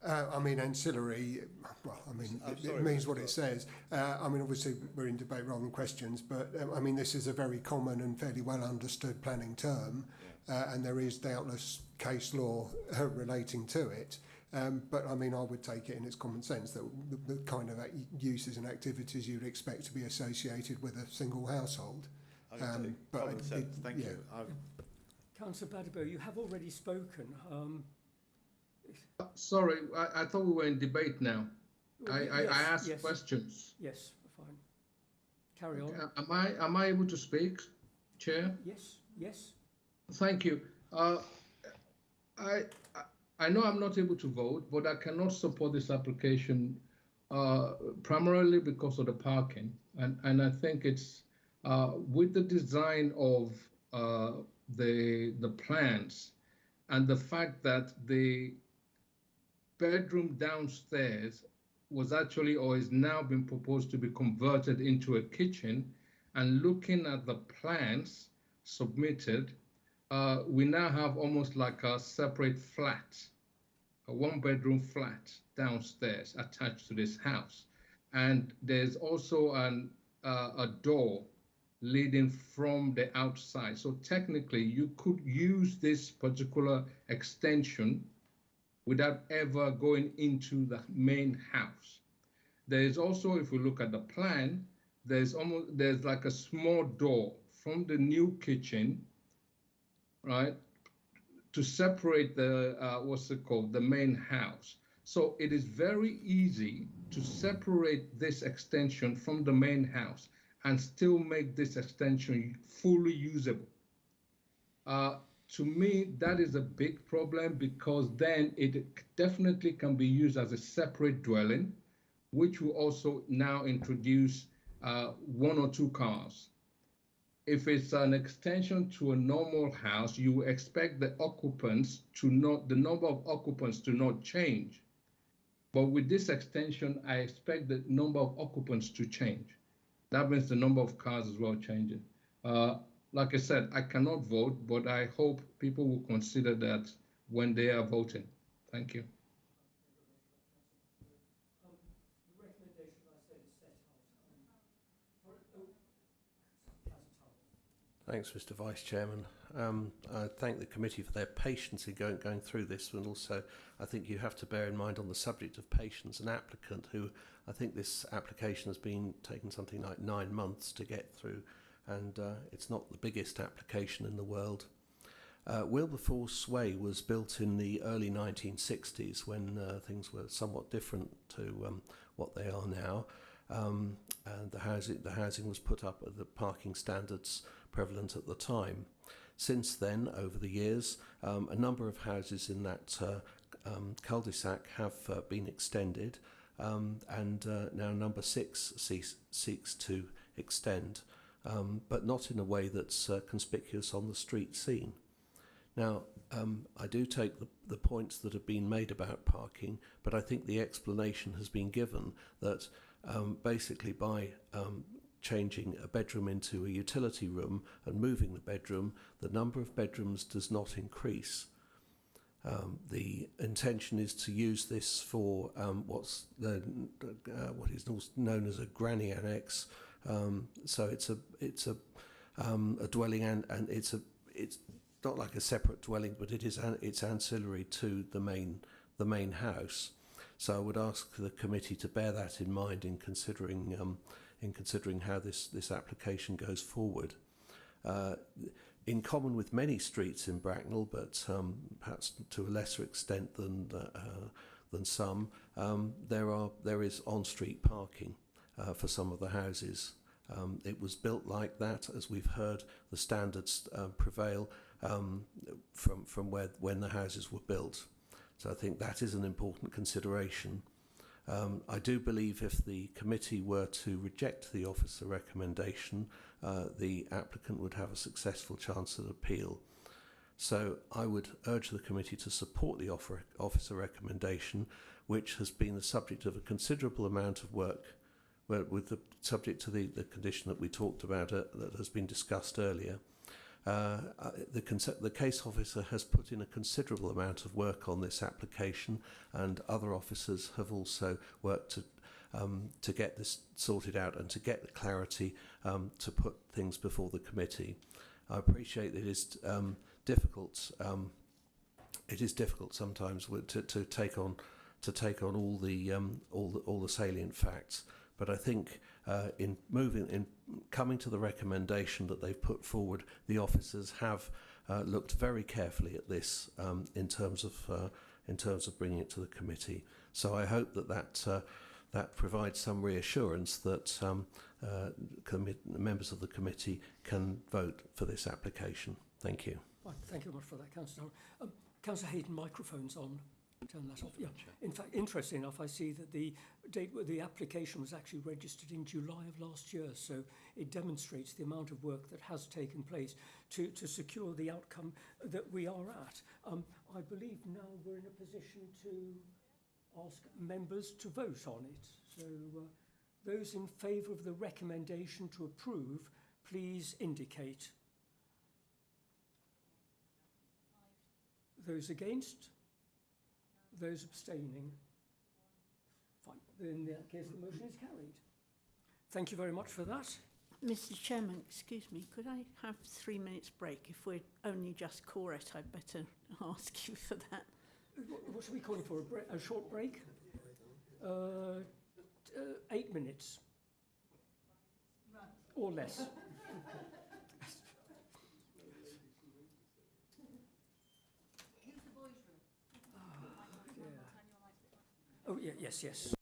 Speaker 12: I mean, ancillary, well, I mean, it means what it says. I mean, obviously, we're in debate rather than questions, but I mean, this is a very common and fairly well understood planning term, and there is doubtless case law relating to it. But I mean, I would take it in its common sense that the kind of uses and activities you'd expect to be associated with a single household.
Speaker 10: Common sense. Thank you.
Speaker 1: Councillor Badibo, you have already spoken.
Speaker 13: Sorry, I thought we were in debate now. I asked
Speaker 1: yes.
Speaker 13: questions.
Speaker 1: Yes, fine. Carry on.
Speaker 13: Am I able to speak, Chair?
Speaker 1: Yes, yes.
Speaker 13: Thank you. I know I'm not able to vote, but I cannot support this application primarily because of the parking. And I think it's with the design of the plans and the fact that the bedroom downstairs was actually or is now being proposed to be converted into a kitchen, and looking at the plans submitted, we now have almost like a separate flat, a one-bedroom flat downstairs attached to this house. And there's also a door leading from the outside. So technically, you could use this particular extension without ever going into the main house. There is also, if we look at the plan, there's like a small door from the new kitchen, right, to separate the, the main house. So it is very easy to separate this extension from the main house and still make this extension fully usable. To me, that is a big problem, because then it definitely can be used as a separate dwelling, which will also now introduce 1 or 2 cars. If it's an extension to a normal house, you expect the number of occupants to not change. But with this extension, I expect the number of occupants to change. That means the number of cars as well changing. Like I said, I cannot vote, but I hope people will consider that when they are voting. Thank you.
Speaker 14: Thanks, Mr. Vice Chairman. I thank the committee for their patience in going through this, and also I think you have to bear in mind on the subject of patience an applicant who, I think this application has been taken something like 9 months to get through, and it's not the biggest application in the world. Wilberforce Way was built in the early 1960s when things were somewhat different to what they are now, and the housing was put up at the parking standards prevalent at the time. Since then, over the years, a number of houses in that cul-de-sac have been extended, and now number 6 seeks to extend, but not in a way that's conspicuous on the street scene. Now, I do take the points that have been made about parking, but I think the explanation has been given that basically by changing a bedroom into a utility room and moving the bedroom, the number of bedrooms does not increase. The intention is to use this for what is known as a granny annex. So it's a dwelling, and it's not like a separate dwelling, but it's ancillary to the main house. So I would ask the committee to bear that in mind in considering how this application goes forward. In common with many streets in Bracknell, but perhaps to a lesser extent than some, there is on-street parking for some of the houses. It was built like that, as we've heard. The standards prevail from when the houses were built. So I think that is an important consideration. I do believe if the committee were to reject the officer recommendation, the applicant would have a successful chance at appeal. So I would urge the committee to support the officer recommendation, which has been the subject of a considerable amount of work, with the subject to the condition that we talked about that has been discussed earlier. the case officer has put in a considerable amount of work on this application, and other officers have also worked to get this sorted out and to get the clarity to put things before the committee. I appreciate that it is difficult. It is difficult sometimes to take on all the salient facts. But I think in coming to the recommendation that they've put forward, the officers have looked very carefully at this in terms of bringing it to the committee. So I hope that provides some reassurance that members of the committee can vote for this application. Thank you.
Speaker 1: Right, thank you very much for that, Councillor. Councillor Hayden, microphone's on. Turn that off. Yeah. In fact, interesting enough, I see that the application was actually registered in July of last year, so it demonstrates the amount of work that has taken place to secure the outcome that we are at. I believe now we're in a position to ask members to vote on it. So those in favour of the recommendation to approve, please indicate. Those against? Those abstaining? Fine. In that case, the motion is carried. Thank you very much for that.
Speaker 11: Mr. Chairman, excuse me, could I have 3 minutes break? If we're only just chorus, I'd better ask you for that.
Speaker 1: What should we call it for? A short break? 8 minutes. Or less. Oh, yeah, yes.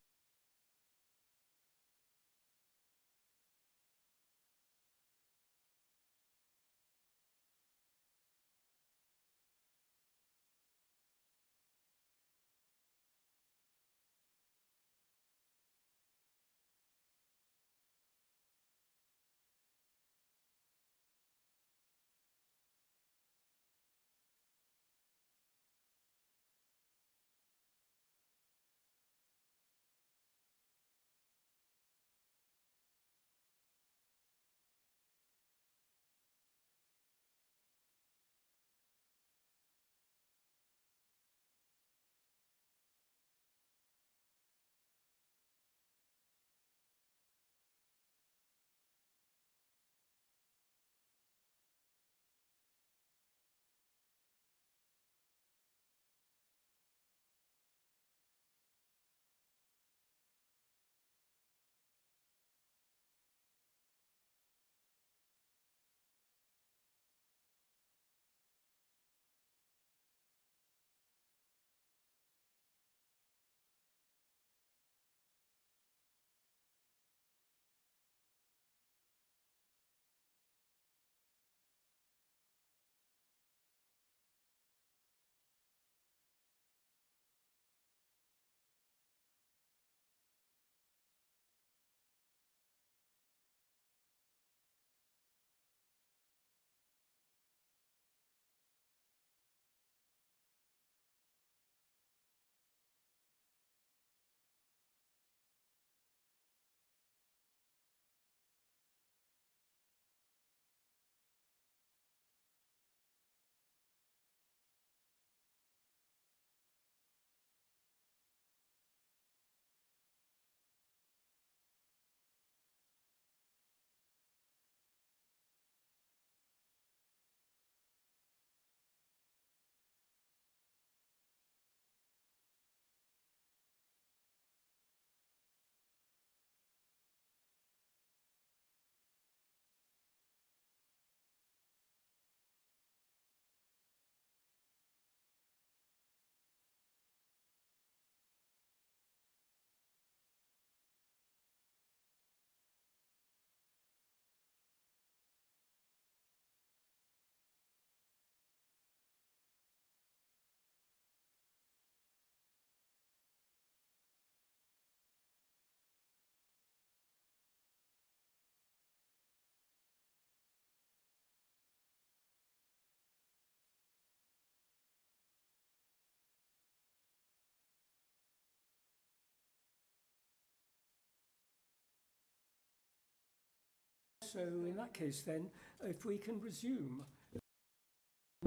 Speaker 1: So in that case then, if we can resume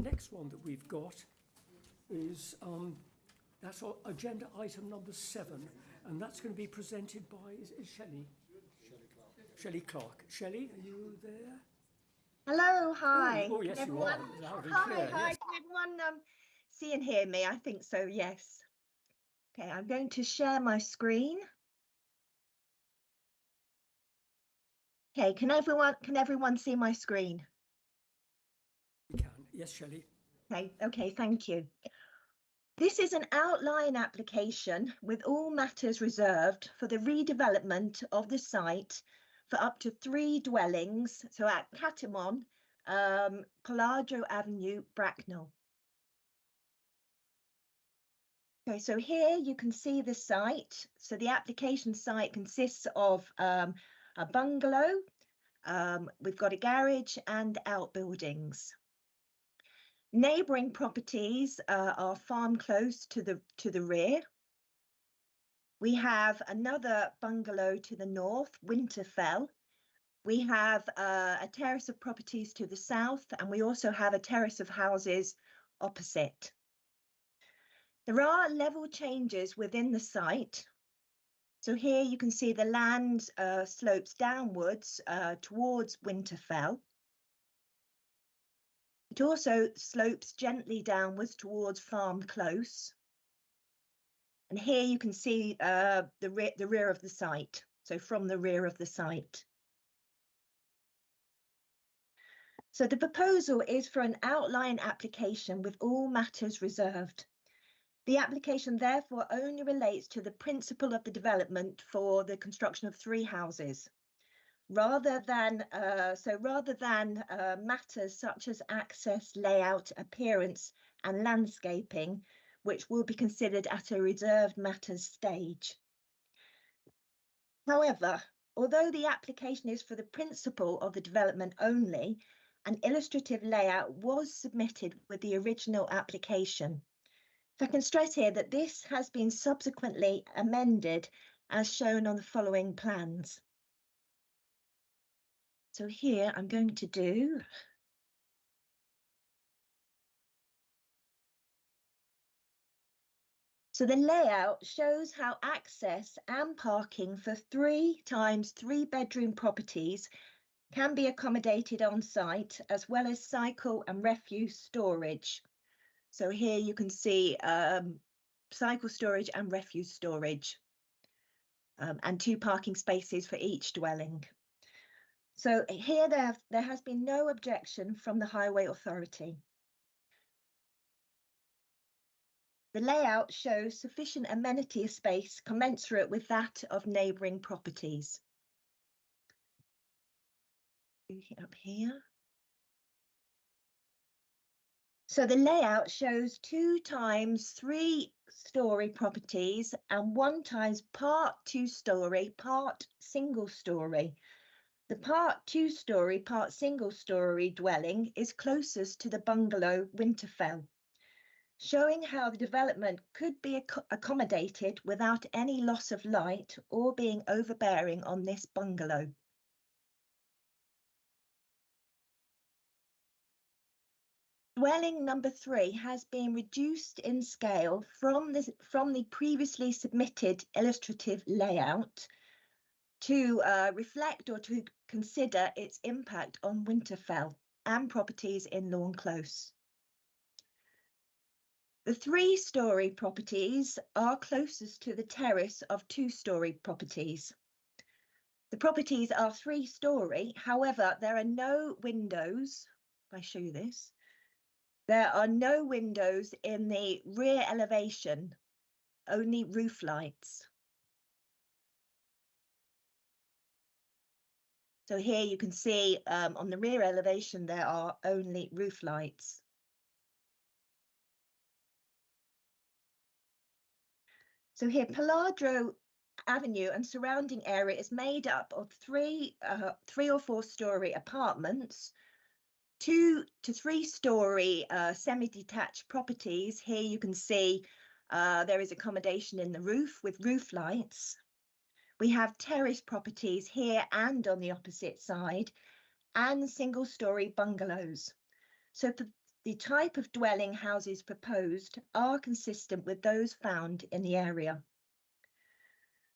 Speaker 1: Next one that we've got is that's our agenda item number 7, and that's going to be presented by is Shelley. Shelley Clark. Shelley, are you there?
Speaker 18: Hello, hi.
Speaker 1: Oh, yes,
Speaker 18: Can
Speaker 1: you are.
Speaker 18: everyone-
Speaker 1: Loud and
Speaker 18: Hi,
Speaker 1: clear,
Speaker 18: hi.
Speaker 1: yes.
Speaker 18: Can everyone see and hear me? I think so, yes. Okay, I'm going to share my screen. Okay, can everyone see my screen?
Speaker 1: We can. Yes, Shelley.
Speaker 18: Okay, thank you. This is an outline application with all matters reserved for the redevelopment of the site for up to 3 dwellings, so at Catamon, Palladro Avenue, Bracknell. Okay, so here you can see the site. So the application site consists of a bungalow, we've got a garage and outbuildings. Neighbouring properties are farm close to the rear. We have another bungalow to the north, Winterfell. We have a terrace of properties to the south, and we also have a terrace of houses opposite. There are level changes within the site. So here you can see the land slopes downwards towards Winterfell. It also slopes gently downwards towards Farm Close. And here you can see the rear of the site, so from the rear of the site. So the proposal is for an outline application with all matters reserved. The application therefore only relates to the principle of the development for the construction of 3 houses, rather than matters such as access, layout, appearance and landscaping, which will be considered at a reserved matters stage. However, although the application is for the principle of the development only, an illustrative layout was submitted with the original application. If I can stress here that this has been subsequently amended as shown on the following plans. So here I'm going to do So the layout shows how access and parking for 3 times 3 bedroom properties can be accommodated on site, as well as cycle and refuse storage. So here you can see cycle storage and refuse storage, and 2 parking spaces for each dwelling. So here there has been no objection from the Highway Authority. The layout shows sufficient amenity space commensurate with that of neighbouring properties. Up here. So the layout shows 2 times 3 story properties and 1 times part 2 story, part single story. The part 2 story, part single story dwelling is closest to the bungalow Winterfell, showing how the development could be accommodated without any loss of light or being overbearing on this bungalow. Dwelling number 3 has been reduced in scale from the previously submitted illustrative layout to reflect or to consider its impact on Winterfell and properties in Lawn Close. The 3-story properties are closest to the terrace of 2-story properties. The properties are 3-story, however, there are no windows. If I show you this, there are no windows in the rear elevation, only roof lights. So here you can see on the rear elevation there are only roof lights. So here, Palladro Avenue and surrounding area is made up of 3 or 4-story apartments, 2 to 3-story semi-detached properties. Here you can see there is accommodation in the roof with roof lights. We have terrace properties here and on the opposite side, and single-story bungalows. So the type of dwelling houses proposed are consistent with those found in the area.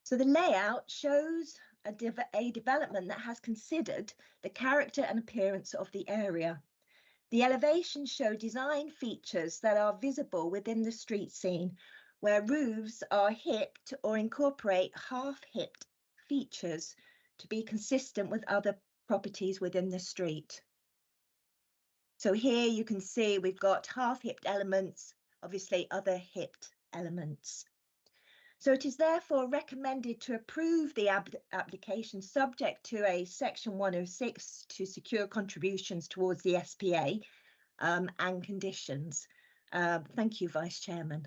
Speaker 18: So the layout shows a development that has considered the character and appearance of the area. The elevations show design features that are visible within the street scene, where roofs are hipped or incorporate half-hipped features to be consistent with other properties within the street. So here you can see we've got half-hipped elements, obviously other hipped elements. So it is therefore recommended to approve the application subject to a Section 106 to secure contributions towards the SPA and conditions. Thank you, Vice Chairman.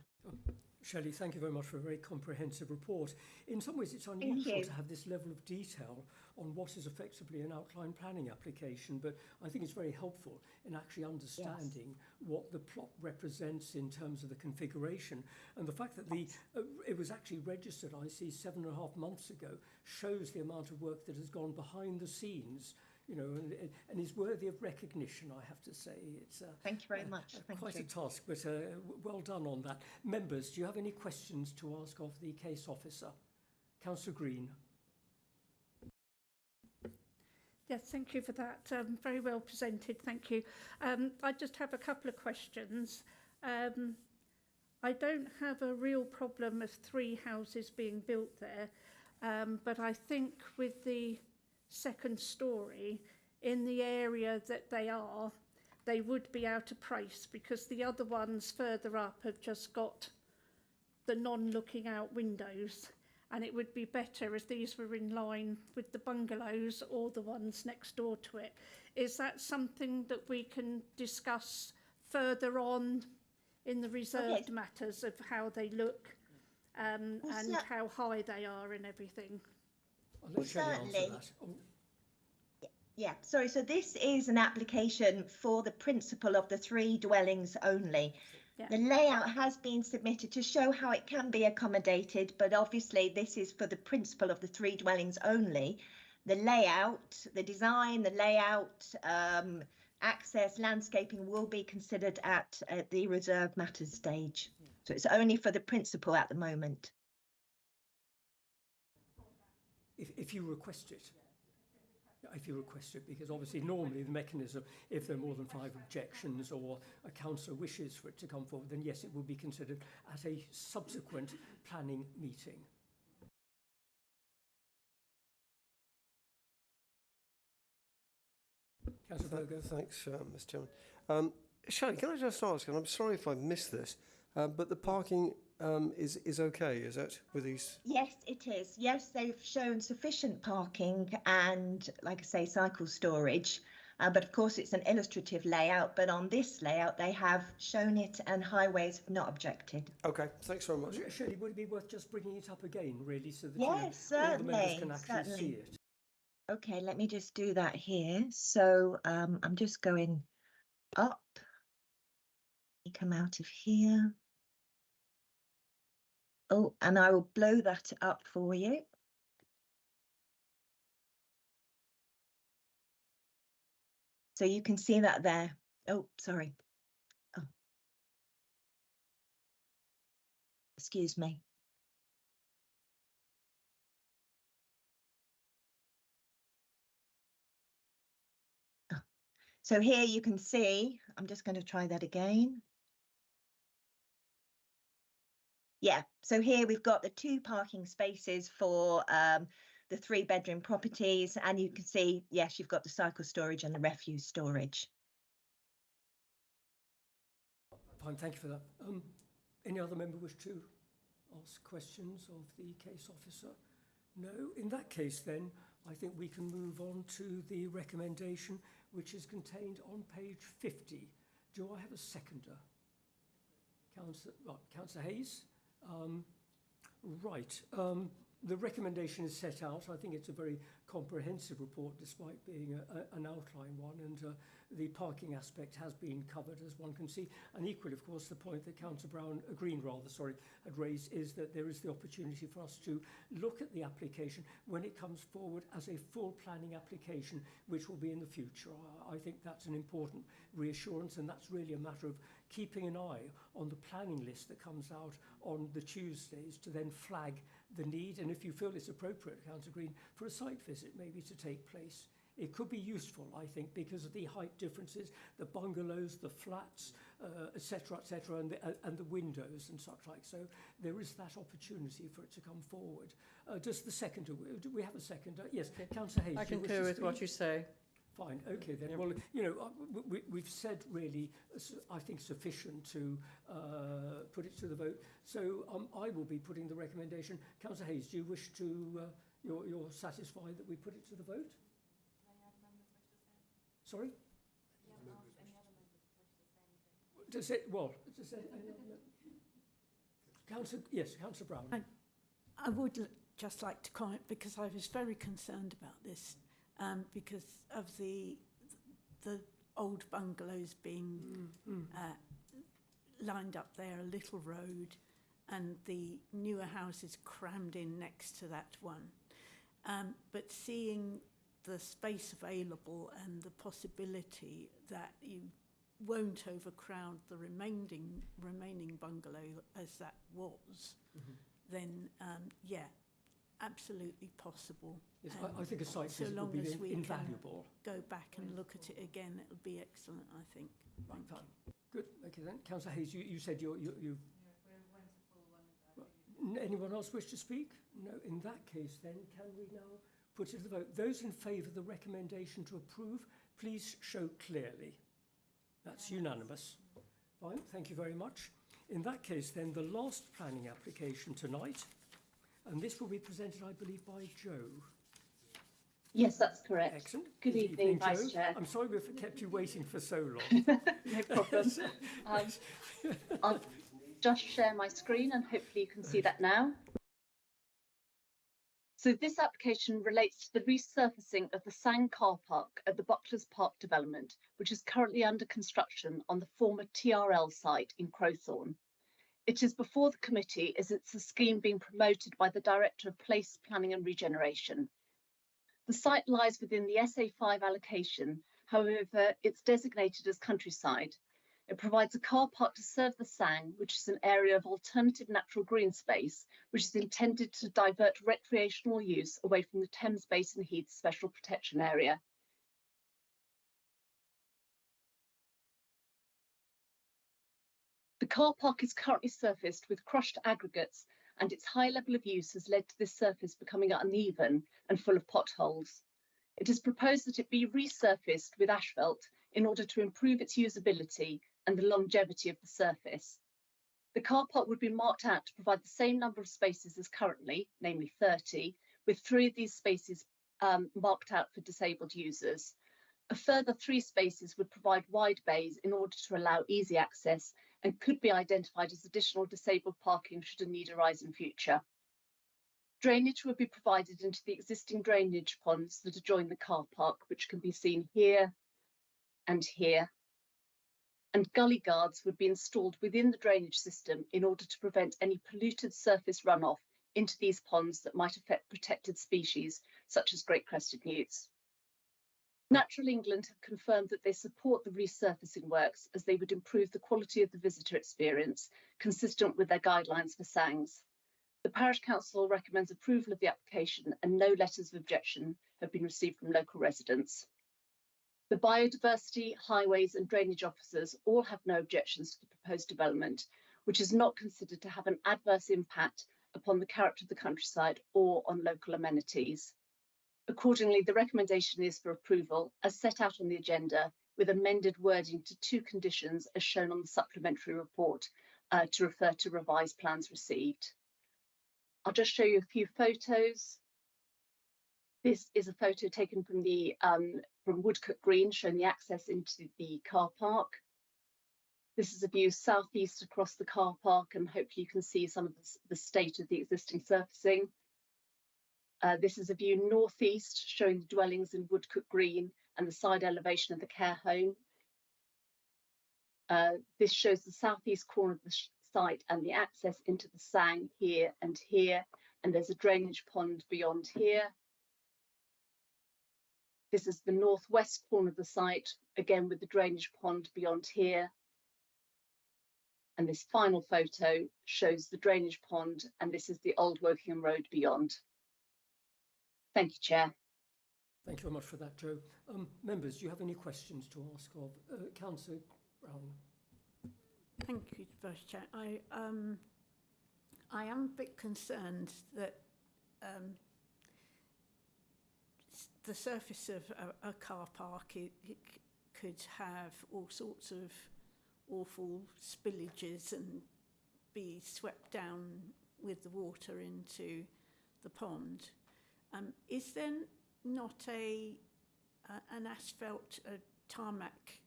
Speaker 1: Shelley, thank you very much for a very comprehensive report. In some ways, it's unusual to have this level of detail on what is effectively an outline planning application, but I think it's very helpful in actually understanding what the plot represents in terms of the configuration. And the fact that it was actually registered, I see, 7.5 months ago, shows the amount of work that has gone behind the scenes, you know, and is worthy of recognition, I have to say. It's
Speaker 18: thank you very much.
Speaker 1: Quite a task, but well done on that. Members, do you have any questions to ask of the case officer? Councillor Green.
Speaker 16: Yes, thank you for that. Very well presented, thank you. I just have a couple of questions. I don't have a real problem of 3 houses being built there, but I think with the second story, in the area that they would be out of price, because the other ones further up have just got the non-looking out windows, and it would be better if these were in line with the bungalows or the ones next door to it. Is that something that we can discuss further on in the reserved matters of how they look and how high they are and everything?
Speaker 18: Well, certainly. Yeah, sorry, so this is an application for the principle of the 3 dwellings only. Yeah. The layout has been submitted to show how it can be accommodated, but obviously this is for the principle of the 3 dwellings only. The layout, the design, the layout, access, landscaping will be considered at the reserved matters stage. So it's only for the principle at the moment.
Speaker 1: If you request it. If you request it, because obviously normally the mechanism, if there are more than 5 objections or a councillor wishes for it to come forward, then yes, it will be considered at a subsequent planning meeting. Councillor Virgo.
Speaker 6: Thanks, Mr. Chairman. Shelley, can I just ask, and I'm sorry if I've missed this, but the parking is okay, is it, with these?
Speaker 18: Yes, it is. Yes, they've shown sufficient parking and, like I say, cycle storage. But of course, it's an illustrative layout. But on this layout, they have shown it, and highways have not objected.
Speaker 6: Okay, thanks very much.
Speaker 1: Shelley, would it be worth just bringing it up again, really, so that
Speaker 18: all
Speaker 1: the members can actually see it?
Speaker 18: Okay, let me just do that here. So I'm just going up. You come out of here. Oh, and I will blow that up for you. So you can see that there. Oh, sorry. Oh. Excuse me. Oh. So here you can see, I'm just going to try that again. Yeah, so here we've got the 2 parking spaces for the 3-bedroom properties, and you can see, yes, you've got the cycle storage and the refuse storage.
Speaker 1: Fine, thank you for that. Any other member wish to ask questions of the case officer? No, in that case then, I think we can move on to the recommendation, which is contained on page 50. Do I have a seconder? Councillor Hayes? Right. The recommendation is set out. I think it's a very comprehensive report despite being an outline one, and the parking aspect has been covered, as one can see. And equally, of course, the point that Councillor Green had raised is that there is the opportunity for us to look at the application when it comes forward as a full planning application, which will be in the future. I think that's an important reassurance, and that's really a matter of keeping an eye on the planning list that comes out on the Tuesdays to then flag the need, and if you feel it's appropriate, Councillor Green, for a site visit maybe to take place. It could be useful, I think, because of the height differences, the bungalows, the flats, etc., and the windows and such like. So there is that opportunity for it to come forward. Does the seconder, do we have a seconder? Yes, Councillor Hayes.
Speaker 7: I concur with what you say.
Speaker 1: Fine, okay then. Well, we've said really, I think, sufficient to put it to the vote. So I will be putting the recommendation. Councillor Hayes, do you wish to, you're satisfied that we put it to the vote? Sorry? Does it, Councillor Brown.
Speaker 11: I would just like to comment, because I was very concerned about this. Because of the old bungalows being lined up there, a little road, and the newer houses crammed in next to that one. But seeing the space available and the possibility that you won't overcrowd the remaining bungalow as that was, then absolutely possible.
Speaker 1: Yes, I think a site visit would be invaluable.
Speaker 11: Go back and look at it again, it'll be excellent, I think. Thank you.
Speaker 1: Good. Okay then, Councillor Hayes, you said you. Anyone else wish to speak? No. In that case, then, can we now put it to the vote? Those in favour of the recommendation to approve, please show clearly. That's unanimous. Fine. Thank you very much. In that case, then, the last planning application tonight. And this will be presented, I believe, by Joe.
Speaker 19: Yes, that's correct.
Speaker 1: Excellent.
Speaker 19: Good evening, Vice
Speaker 1: Joe.
Speaker 19: Chair.
Speaker 1: I'm sorry we've kept you waiting for so long.
Speaker 19: No problem. I'll just share my screen and hopefully you can see that now. So this application relates to the resurfacing of the Sang car park at the Bucklers Park development, which is currently under construction on the former TRL site in Crowthorne. It is before the committee as it's a scheme being promoted by the Director of Place Planning and Regeneration. The site lies within the SA5 allocation, however, it's designated as countryside. It provides a car park to serve the Sang, which is an area of alternative natural green space, which is intended to divert recreational use away from the Thames Basin Heath Special Protection Area. The car park is currently surfaced with crushed aggregates, and its high level of use has led to this surface becoming uneven and full of potholes. It is proposed that it be resurfaced with asphalt in order to improve its usability and the longevity of the surface. The car park would be marked out to provide the same number of spaces as currently, namely 30, with 3 of these spaces marked out for disabled users. A further 3 spaces would provide wide bays in order to allow easy access and could be identified as additional disabled parking should a need arise in future. Drainage would be provided into the existing drainage ponds that adjoin the car park, which can be seen here and here. And gully guards would be installed within the drainage system in order to prevent any polluted surface runoff into these ponds that might affect protected species, such as great crested newts. Natural England have confirmed that they support the resurfacing works as they would improve the quality of the visitor experience, consistent with their guidelines for Sangs. The Parish Council recommends approval of the application and no letters of objection have been received from local residents. The biodiversity, highways and drainage officers all have no objections to the proposed development, which is not considered to have an adverse impact upon the character of the countryside or on local amenities. Accordingly, the recommendation is for approval as set out on the agenda, with amended wording to 2 conditions as shown on the supplementary report to refer to revised plans received. I'll just show you a few photos. This is a photo taken from the from Woodcote Green, showing the access into the car park. This is a view southeast across the car park, and hopefully you can see some of the state of the existing surfacing. This is a view northeast showing the dwellings in Woodcote Green and the side elevation of the care home. This shows the southeast corner of the site and the access into the Sang here, and there's a drainage pond beyond here. This is the northwest corner of the site, again with the drainage pond beyond here. And this final photo shows the drainage pond, and this is the old Wokingham Road beyond. Thank you, Chair.
Speaker 1: Thank you very much for that, Joe. Members, do you have any questions to ask of Councillor Brown?
Speaker 11: Thank you, Vice Chair. I am a bit concerned that the surface of a car park it could have all sorts of awful spillages and be swept down with the water into the pond. Is there not an asphalt tarmac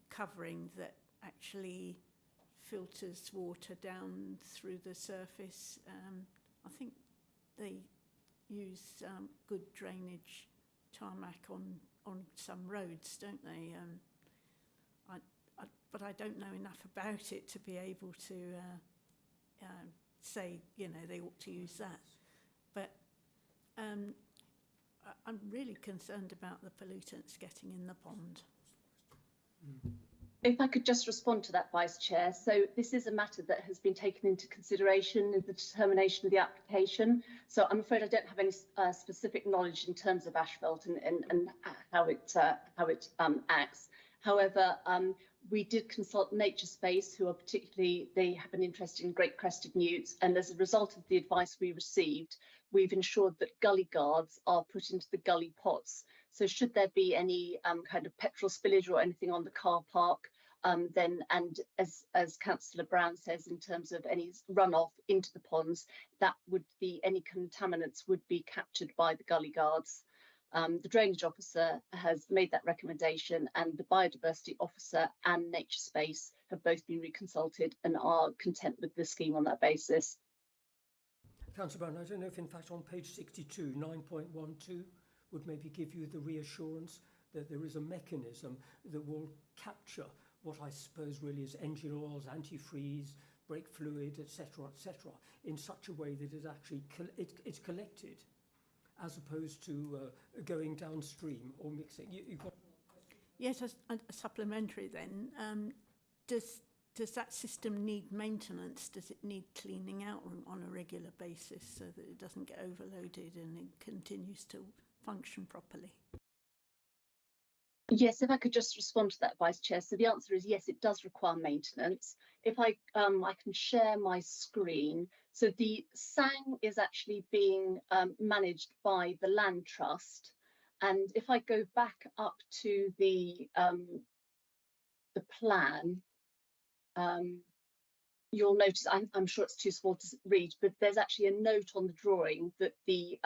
Speaker 11: covering that actually filters water down through the surface? I think they use good drainage tarmac on some roads, don't they? But I don't know enough about it to be able to say, you know, they ought to use that. But I'm really concerned about the pollutants getting in the pond.
Speaker 19: If I could just respond to that, Vice Chair. So this is a matter that has been taken into consideration in the determination of the application. So I'm afraid I don't have any specific knowledge in terms of asphalt and how it acts. However, we did consult Nature Space, who are they have an interest in great crested newts, and as a result of the advice we received, we've ensured that gully guards are put into the gully pots. So should there be any kind of petrol spillage or anything on the car park, then, and as Councillor Brown says, in terms of any runoff into the ponds, that would be, any contaminants would be captured by the gully guards. The drainage officer has made that recommendation, and the biodiversity officer and Nature Space have both been reconsulted and are content with the scheme on that basis.
Speaker 1: Councillor Brown, I don't know if in fact on page 62, 9.12 would maybe give you the reassurance that there is a mechanism that will capture what I suppose really is engine oils, antifreeze, brake fluid, etc., in such a way that it actually it's collected, as opposed to going downstream or mixing. You've got...
Speaker 11: Yes, a supplementary then. Does that system need maintenance? Does it need cleaning out on a regular basis so that it doesn't get overloaded and it continues to function properly?
Speaker 19: Yes, if I could just respond to that, Vice Chair. So the answer is yes, it does require maintenance. If I can share my screen. So the Sang is actually being managed by the Land Trust. And if I go back up to the plan, you'll notice, I'm sure it's too small to read, but there's actually a note on the drawing that the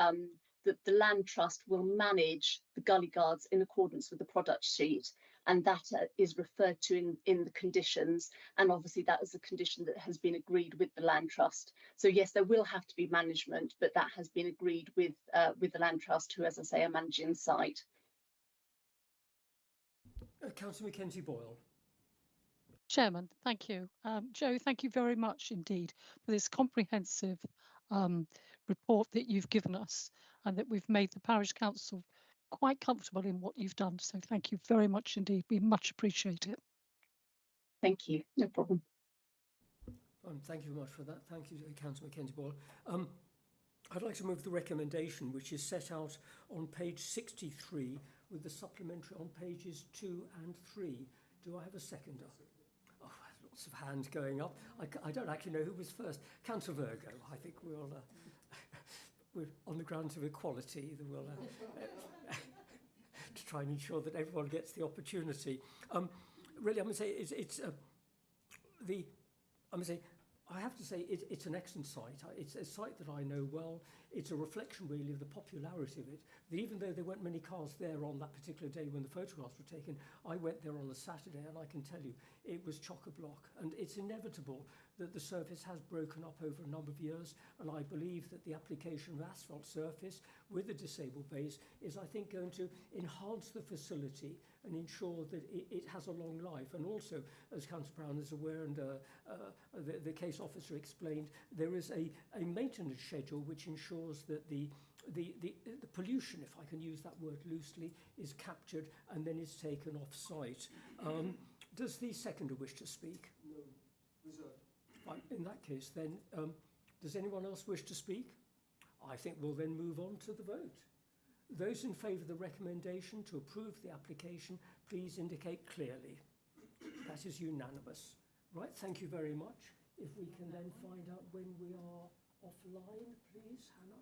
Speaker 19: Land Trust will manage the gully guards in accordance with the product sheet, and that is referred to in the conditions, and obviously that is a condition that has been agreed with the Land Trust. So yes, there will have to be management, but that has been agreed with the Land Trust, who, as I say, are managing the site.
Speaker 1: Councillor Mackenzie Boyle.
Speaker 15: Chairman, thank you. Joe, thank you very much indeed for this comprehensive report that you've given us, and that we've made the Parish Council quite comfortable in what you've done. So thank you very much indeed. We much appreciate it.
Speaker 19: Thank you. No problem.
Speaker 1: Thank you very much for that. Thank you, Councillor Mackenzie Boyle. I'd like to move the recommendation, which is set out on page 63 with the supplementary on pages 2 and 3. Do I have a seconder? Oh, lots of hands going up. I don't actually know who was first. Councillor Virgo, I think we'll... we're on the grounds of equality, that we'll to try and ensure that everyone gets the opportunity. Really, I'm going to say I have to say it's an excellent site. It's a site that I know well. It's a reflection really of the popularity of it. That even though there weren't many cars there on that particular day when the photographs were taken, I went there on a Saturday and I can tell you it was chock-a-block. And it's inevitable that the surface has broken up over a number of years, and I believe that the application of asphalt surface with the disabled bays is, I think, going to enhance the facility and ensure that it has a long life. And also, as Councillor Brown is aware, and the case officer explained, there is a maintenance schedule which ensures that the pollution, if I can use that word loosely, is captured and then is taken off site. Does the seconder wish to speak?
Speaker 6: No, reserved.
Speaker 1: Right, in that case, then, does anyone else wish to speak? I think we'll then move on to the vote. Those in favour of the recommendation to approve the application, please indicate clearly. That is unanimous. Right, thank you very much. If we can then find out when we are offline, please, Hannah.